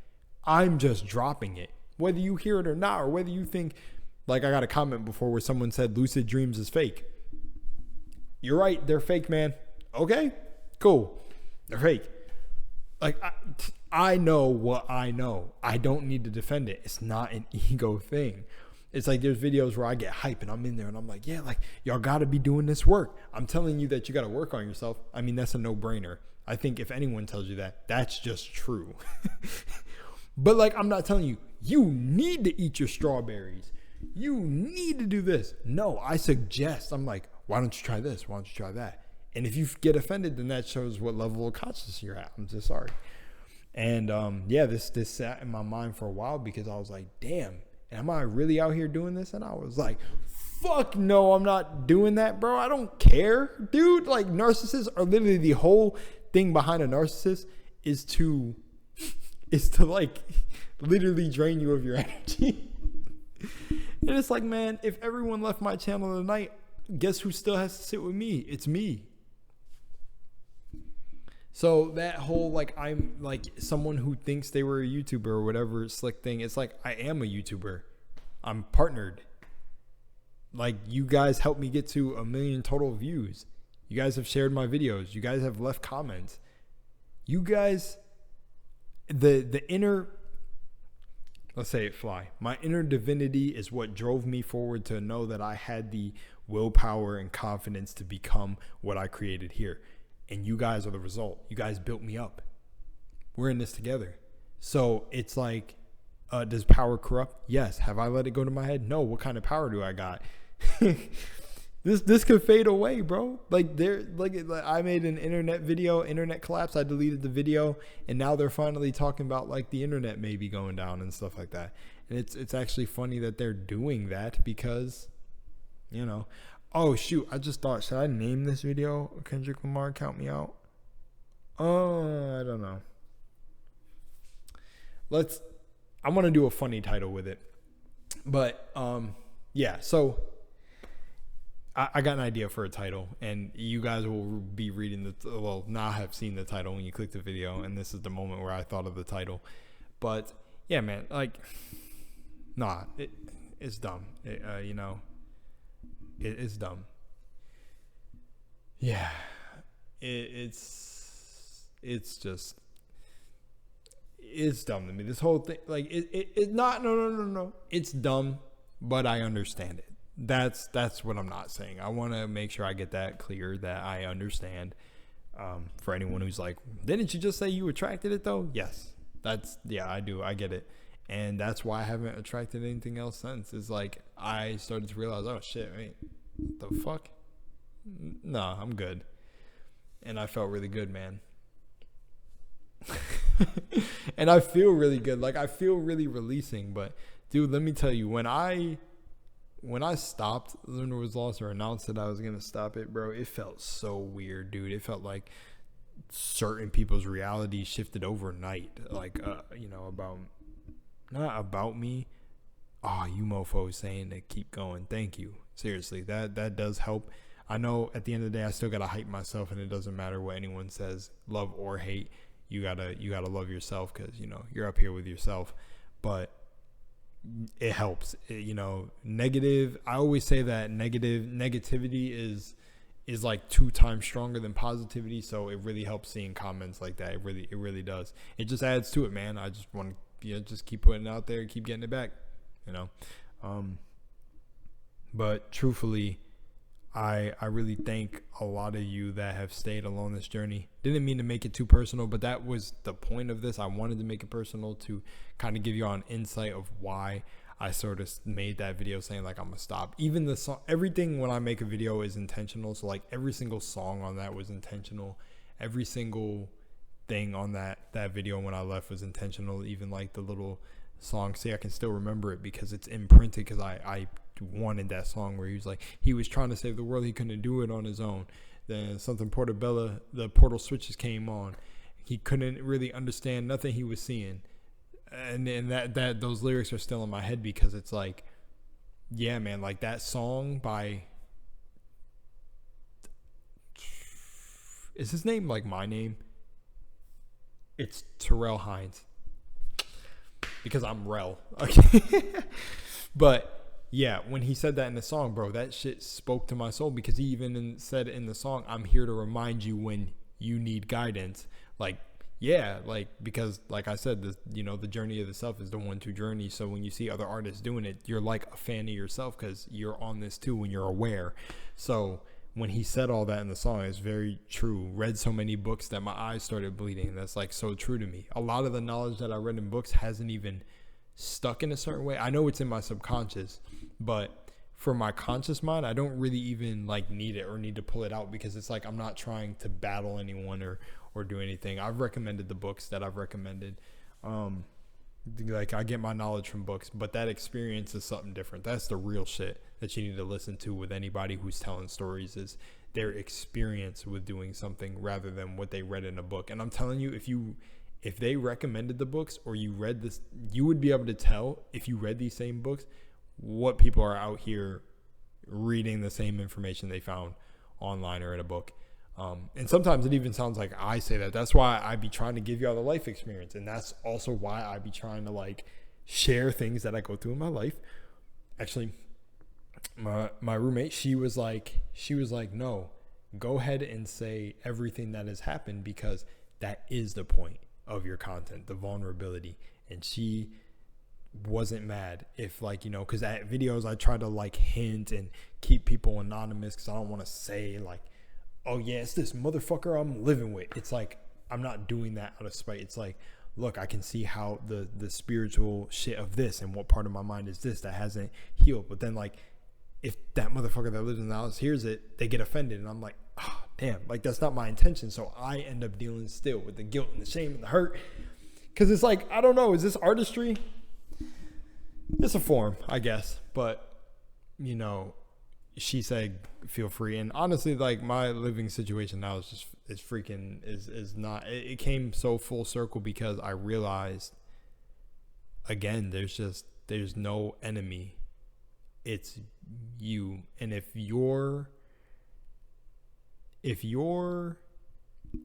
I'm just dropping it. Whether you hear it or not, or whether you think, like I got a comment before where someone said lucid dreams is fake. You're right, they're fake, man. Okay, cool. They're fake. Like, I know what I know. I don't need to defend it. It's not an ego thing. It's like there's videos where I get hype and I'm in there and I'm like, yeah, like, y'all got to be doing this work. I'm telling you that you got to work on yourself. I mean, that's a no-brainer. I think if anyone tells you that, that's just true. But, like, I'm not telling you, you need to eat your strawberries. You need to do this. No, I suggest. I'm like, why don't you try this? Why don't you try that? And if you get offended, then that shows what level of consciousness you're at. I'm just sorry. And, yeah, this sat in my mind for a while, because I was like, damn, am I really out here doing this? And I was like, fuck no, I'm not doing that, bro. I don't care, dude. Like, narcissists are literally, the whole thing behind a narcissist is to like literally drain you of your energy. And it's like, man, if everyone left my channel tonight, guess who still has to sit with me? It's me. So that whole like I'm like someone who thinks they were a YouTuber or whatever slick thing, it's like I am a YouTuber. I'm partnered. Like you guys helped me get to 1 million total views. You guys have shared my videos. You guys have left comments. You guys, the inner, let's say it fly. My inner divinity is what drove me forward to know that I had the willpower and confidence to become what I created here. And you guys are the result. You guys built me up. We're in this together. So it's like, does power corrupt? Yes. Have I let it go to my head? No. What kind of power do I got? This could fade away, bro. Like I made an internet video, internet collapse. I deleted the video, and now they're finally talking about like the internet maybe going down and stuff like that. And it's actually funny that they're doing that because, you know. Oh shoot! I just thought, should I name this video Kendrick Lamar Count Me Out? Oh, I don't know. I want to do a funny title with it, but yeah. So I got an idea for a title, and you guys will be reading now have seen the title when you click the video, and this is the moment where I thought of the title. But yeah, man, like, nah, it's dumb. You know. It's dumb. Yeah, it's dumb to me. This whole thing, like, it's not. No. It's dumb, but I understand it. That's what I'm not saying. I want to make sure I get that clear that I understand. For anyone who's like, didn't you just say you attracted it though? Yes, I do. I get it. And that's why I haven't attracted anything else since. Is like I started to realize, oh shit, wait, the fuck? No, I'm good. And I felt really good, man. And I feel really good. Like I feel really releasing. But dude, let me tell you, when I stopped Lunar Was Lost or announced that I was gonna stop it, bro, it felt so weird, dude. It felt like certain people's reality shifted overnight. Like you know, not about me. Oh, you mofos saying to keep going. Thank you. Seriously, that does help. I know at the end of the day, I still gotta hype myself, and it doesn't matter what anyone says, love or hate. You gotta love yourself because you know you're up here with yourself. But it helps. You know, negative. I always say that negativity is like 2 times stronger than positivity. So it really helps seeing comments like that. It really does. It just adds to it, man. I just want to. Just keep putting it out there, keep getting it back, you know. But truthfully, I really thank a lot of you that have stayed along this journey. Didn't mean to make it too personal, but that was the point of this. I wanted to make it personal to kind of give you all an insight of why I sort of made that video saying like I'm gonna stop. Even the song, everything when I make a video is intentional. So like every single song on that was intentional. Every single thing on that video when I left was intentional. Even like the little song, see, I can still remember it because it's imprinted because I wanted that song where he was trying to save the world, he couldn't do it on his own. Then something Portobello, the portal switches came on, he couldn't really understand nothing he was seeing, and that those lyrics are still in my head because it's like, yeah, man, like that song by, is his name like my name? It's Terrell Hines. Because I'm Rel. Okay. But yeah, when he said that in the song, bro, that shit spoke to my soul because he even said in the song, I'm here to remind you when you need guidance. Like, yeah, like, because like I said, the journey of the self is the 1-2 journey. So when you see other artists doing it, you're like a fan of yourself because you're on this too when you're aware. So when he said all that in the song, it's very true. Read so many books that my eyes started bleeding. That's like so true to me. A lot of the knowledge that I read in books hasn't even stuck in a certain way. I know it's in my subconscious, but for my conscious mind, I don't really even like need it or need to pull it out because it's like I'm not trying to battle anyone or do anything. I've recommended the books that I've recommended. Like I get my knowledge from books, but that experience is something different. That's the real shit that you need to listen to with anybody who's telling stories, is their experience with doing something rather than what they read in a book. And I'm telling you, if they recommended the books or you read this, you would be able to tell if you read these same books what people are out here reading the same information they found online or in a book. And sometimes it even sounds like I say that. That's why I be trying to give y'all the life experience. And that's also why I be trying to like share things that I go through in my life. Actually, my roommate, she was like, no, go ahead and say everything that has happened, because that is the point of your content, the vulnerability. And she wasn't mad if, like, you know, because at videos I try to like hint and keep people anonymous, because I don't want to say like, oh yeah, it's this motherfucker I'm living with. It's like, I'm not doing that out of spite. It's like, look, I can see how the spiritual shit of this and what part of my mind is this that hasn't healed. But then, like, if that motherfucker that lives in the house hears it, they get offended. And I'm like, oh, damn, like, that's not my intention. So I end up dealing still with the guilt and the shame and the hurt. Because it's like, I don't know, is this artistry? It's a form, I guess. But, you know, she said, feel free. And honestly, like, my living situation now is just, is not, it came so full circle because I realized, again, there's no enemy. It's you. And if you're,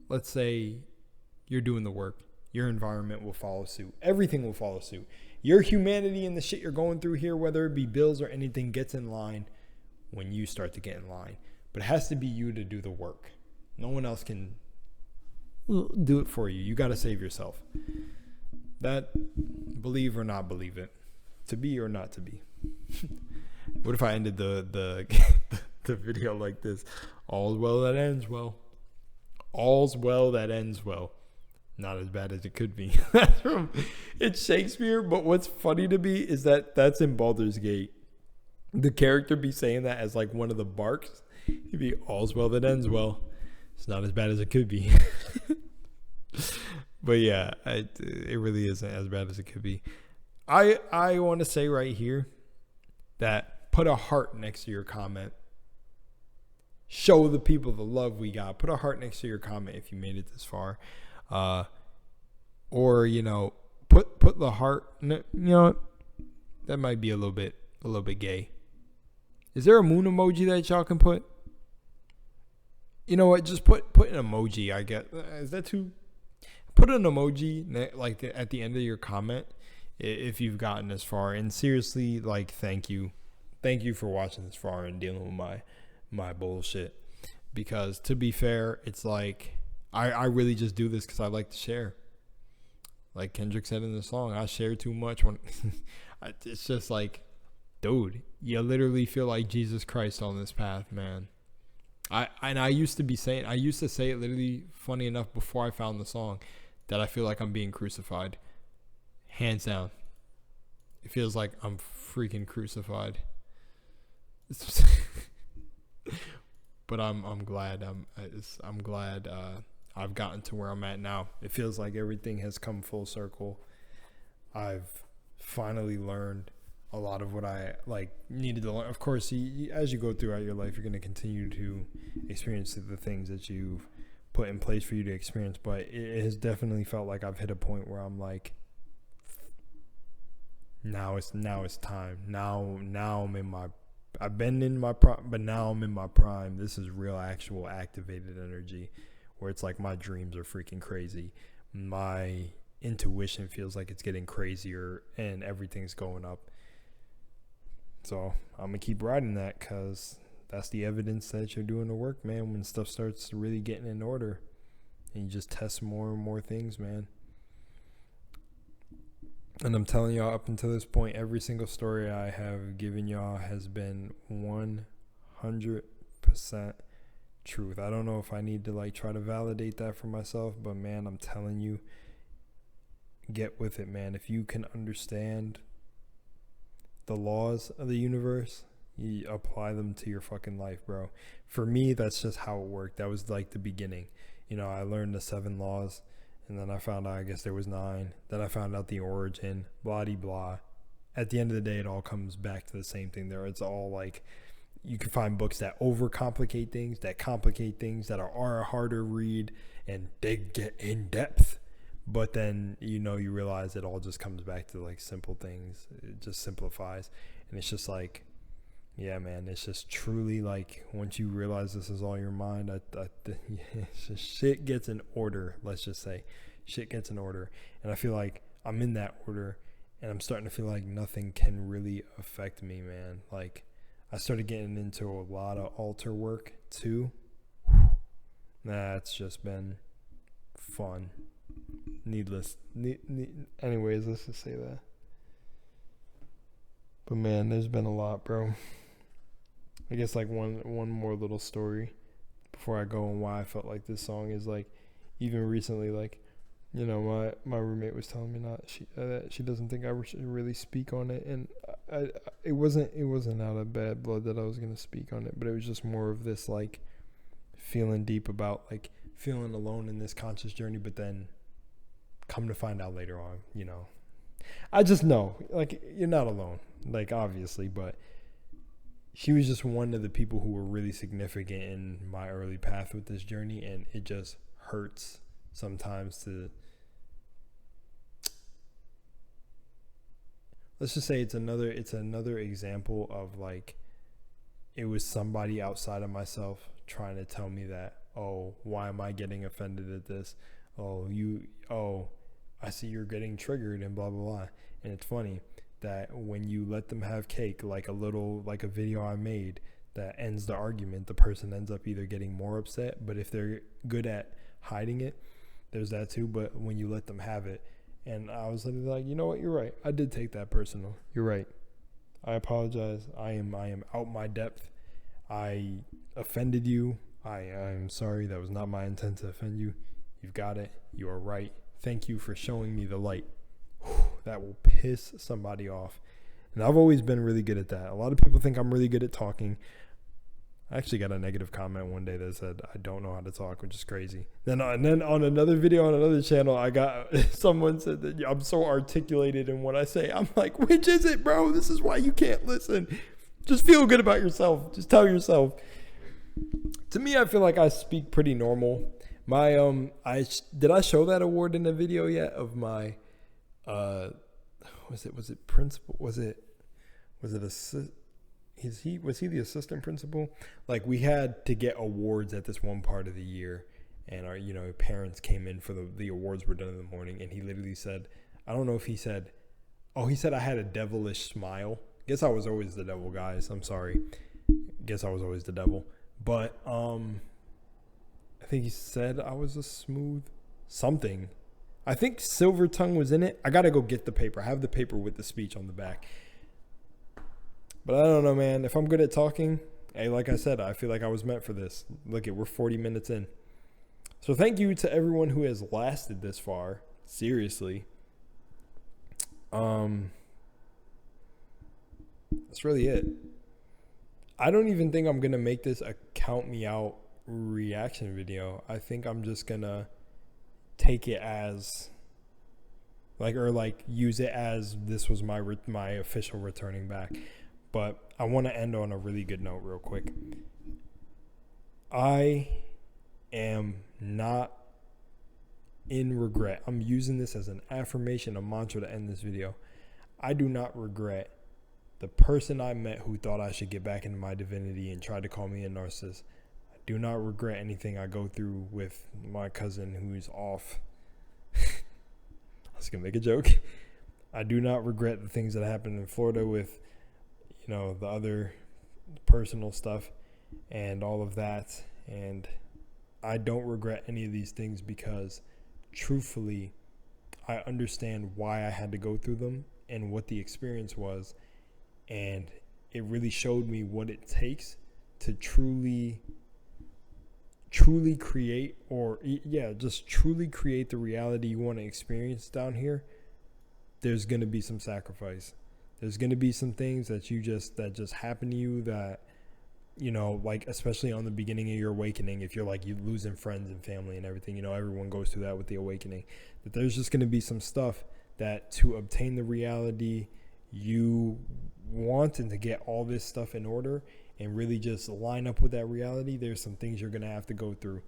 let's say you're doing the work, your environment will follow suit. Everything will follow suit. Your humanity and the shit you're going through here, whether it be bills or anything, gets in line when you start to get in line. But it has to be you to do the work. No one else can do it for you. You got to save yourself. That, believe or not believe it, to be or not to be. What if I ended the video like this? All's well that ends well. All's well that ends well. Not as bad as it could be. It's Shakespeare, but what's funny to me is that that's in Baldur's Gate. The character be saying that as like one of the barks. He'd be, all's well that ends well. It's not as bad as it could be. But yeah, it really isn't as bad as it could be. I want to say right here that put a heart next to your comment. Show the people the love we got. Put a heart next to your comment if you made it this far. Or, you know, put the heart, you know, that might be a little bit gay. Is there a moon emoji that y'all can put? You know what? Just put an emoji, I guess. Is that too? Put an emoji like at the end of your comment if you've gotten this far. And seriously, like, thank you for watching this far and dealing with my bullshit. Because to be fair, it's like I really just do this because I like to share. Like Kendrick said in the song, I share too much. When it's just like, dude, you literally feel like Jesus Christ on this path, man. I used to say it literally, funny enough, before I found the song, that I feel like I'm being crucified. Hands down. It feels like I'm freaking crucified. But I'm glad I've gotten to where I'm at now. It feels like everything has come full circle. I've finally learned a lot of what I needed to learn. Of course, as you go throughout your life, you're going to continue to experience the things that you've put in place for you to experience. But it has definitely felt like I've hit a point where I'm like, now it's time. Now I'm in my, I've been in my prime, but now I'm in my prime. This is real, actual activated energy, where it's like my dreams are freaking crazy. My intuition feels like it's getting crazier and everything's going up. So I'm going to keep riding that, because that's the evidence that you're doing the work, man, when stuff starts really getting in order and you just test more and more things, man. And I'm telling y'all, up until this point, every single story I have given y'all has been 100% truth. I don't know if I need to try to validate that for myself, but man, I'm telling you, get with it, man. If you can understand the laws of the universe, you apply them to your fucking life, bro. For me, that's just how it worked. That was like the beginning. You know, I learned the 7 laws, and then I found out, I guess there was 9. Then I found out the origin, blah, blah. At the end of the day, it all comes back to the same thing there. It's all like, you can find books that overcomplicate things, that complicate things, that are harder read, and they get in depth. But then, you know, you realize it all just comes back to simple things. It just simplifies. And it's just like, yeah, man, it's just truly like once you realize this is all your mind, it's just shit gets in order. Let's just say shit gets in order, and I feel like I'm in that order, and I'm starting to feel like nothing can really affect me, man. Like I started getting into a lot of altar work too. That's just been fun. Anyways, let's just say that. But man, there's been a lot, bro. I guess like one more little story before I go on why I felt like this song is like, even recently, like, you know, my roommate was telling me she doesn't think I should really speak on it, and it wasn't out of bad blood that I was gonna speak on it, but it was just more of this like feeling deep about like feeling alone in this conscious journey, but then come to find out later on, you know, I just know like you're not alone, like obviously, but she was just one of the people who were really significant in my early path with this journey, and it just hurts sometimes to, let's just say it's another example of like it was somebody outside of myself trying to tell me that, oh, why am I getting offended at this? I see you're getting triggered and blah blah blah. And it's funny that when you let them have cake, like a video I made that ends the argument, the person ends up either getting more upset, but if they're good at hiding it, there's that too. But when you let them have it, and I was like, you know what, you're right, I did take that personal, you're right, I apologize, I am out my depth, I offended you, I'm sorry, that was not my intent to offend you, you've got it, you are right, thank you for showing me the light. That will piss somebody off. And I've always been really good at that. A lot of people think I'm really good at talking. I actually got a negative comment one day that said I don't know how to talk, which is crazy. And then on another video on another channel, I got someone said that I'm so articulated in what I say. I'm like, which is it, bro? This is why you can't listen. Just feel good about yourself. Just tell yourself. To me, I feel like I speak pretty normal. My did I show that award in the video yet of my was it principal? Was he the assistant principal? Like we had to get awards at this one part of the year, and our parents came in for the awards were done in the morning, and he literally said, I don't know if he said I had a devilish smile. Guess I was always the devil, guys. I'm sorry. Guess I was always the devil. But I think he said I was a smooth something. I think silver tongue was in it. I gotta go get the paper. I have the paper with the speech on the back. But I don't know, man. If I'm good at talking, hey, like I said, I feel like I was meant for this. Look we're 40 minutes in. So thank you to everyone who has lasted this far. Seriously. That's really it. I don't even think I'm gonna make this a count me out reaction video. I think I'm just gonna take it as use it as this was my official returning back. But I want to end on a really good note real quick. I am not in regret. I'm using this as an affirmation, a mantra to end this video. I do not regret the person I met who thought I should get back into my divinity and tried to call me a narcissist. I do not regret anything I go through with my cousin who's off. I was gonna make a joke. I do not regret the things that happened in Florida with, the other personal stuff and all of that. And I don't regret any of these things because truthfully, I understand why I had to go through them and what the experience was. And it really showed me what it takes to truly create just truly create the reality you want to experience down here. There's going to be some sacrifice. There's going to be some things that just happen to you that, like especially on the beginning of your awakening, if you're like you losing friends and family and everything, everyone goes through that with the awakening. But there's just going to be some stuff that to obtain the reality you want and to get all this stuff in order and really just line up with that reality, there's some things you're going to have to go through.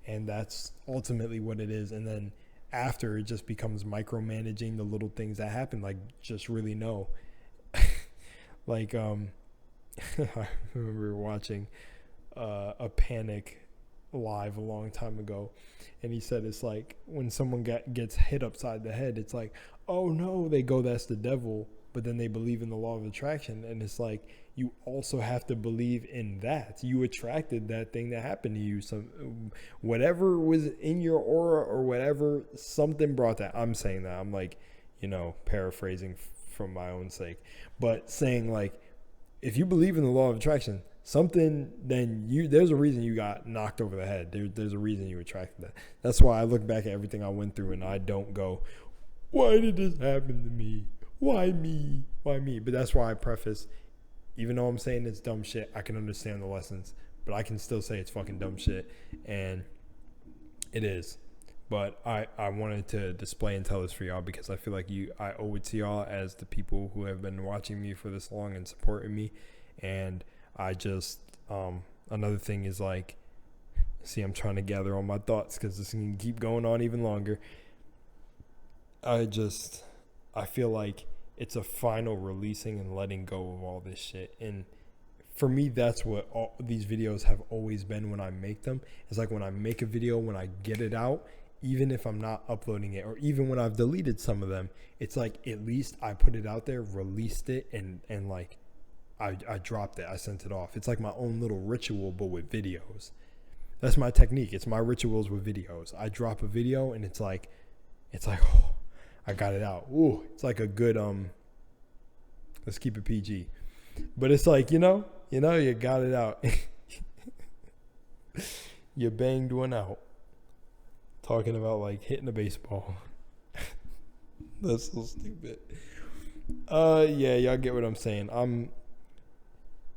And that's ultimately what it is. And then after, it just becomes micromanaging the little things that happen. Like, just really know. I remember watching a Panic live a long time ago, and he said it's like when someone gets hit upside the head, it's like, oh no, they go, that's the devil, but then they believe in the law of attraction, and it's like you also have to believe in that you attracted that thing that happened to you. Some whatever was in your aura or whatever, something brought that. I'm saying that, I'm like, paraphrasing from my own sake, but saying like, if you believe in the law of attraction, something, then there's a reason you got knocked over the head. There's a reason you attracted that. That's why I look back at everything I went through and I don't go, why did this happen to me? Why me? Why me? But that's why I preface, even though I'm saying it's dumb shit, I can understand the lessons, but I can still say it's fucking dumb shit, and it is. But I wanted to display and tell this for y'all because I feel like I owe it to y'all as the people who have been watching me for this long and supporting me. And I just, another thing is like, see, I'm trying to gather all my thoughts because this can keep going on even longer. I feel like it's a final releasing and letting go of all this shit. And for me, that's what all these videos have always been when I make them. It's like when I make a video, when I get it out, even if I'm not uploading it, or even when I've deleted some of them, it's like at least I put it out there, released it, and like I dropped it, I sent it off. It's like my own little ritual, but with videos. That's my technique. It's my rituals with videos. I drop a video and it's like, oh, I got it out. Ooh, it's like a good let's keep it PG. But it's like, you got it out. You banged one out. Talking about like hitting a baseball. That's so stupid. Yeah, y'all get what I'm saying.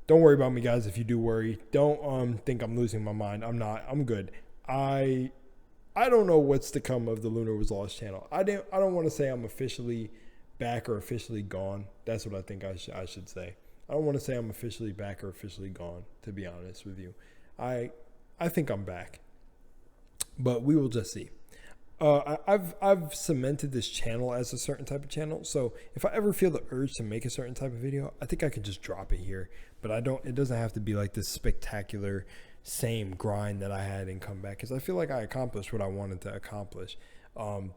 Don't worry about me, guys. If you do worry, don't think I'm losing my mind. I'm not. I'm good. I don't know what's to come of the Lunar Was Lost channel. I don't want to say I'm officially back or officially gone. That's what I think I should say. I don't want to say I'm officially back or officially gone, to be honest with you. I think I'm back, but we will just see. I've cemented this channel as a certain type of channel. So if I ever feel the urge to make a certain type of video, I think I could just drop it here. But it doesn't have to be like this spectacular same grind that I had and come back, because I feel like I accomplished what I wanted to accomplish.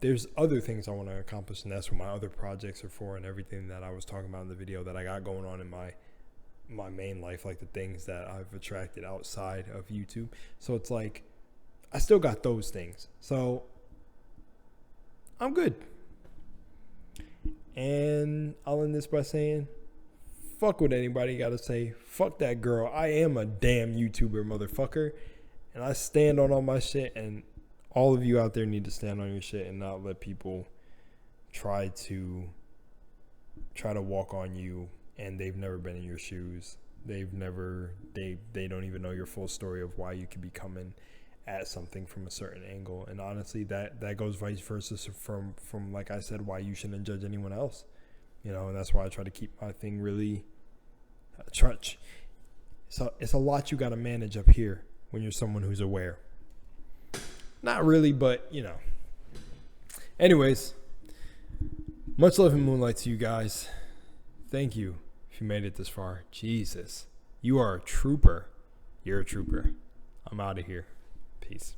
There's other things I want to accomplish, and that's what my other projects are for, and everything that I was talking about in the video that I got going on in my main life, like the things that I've attracted outside of YouTube. So it's like I still got those things. So I'm good. And I'll end this by saying, fuck what anybody got to say. Fuck that girl. I am a damn YouTuber, motherfucker. And I stand on all my shit. And all of you out there need to stand on your shit and not let people try to walk on you. And they've never been in your shoes. They don't even know your full story of why you could be coming at something from a certain angle. And honestly, that goes vice versa from like I said, why you shouldn't judge anyone else. And that's why I try to keep my thing really trudge. So it's a lot you got to manage up here when you're someone who's aware. Not really, but anyways, much love and moonlight to you guys. Thank you if you made it this far. Jesus, you are a trooper. You're a trooper. I'm out of here. Peace.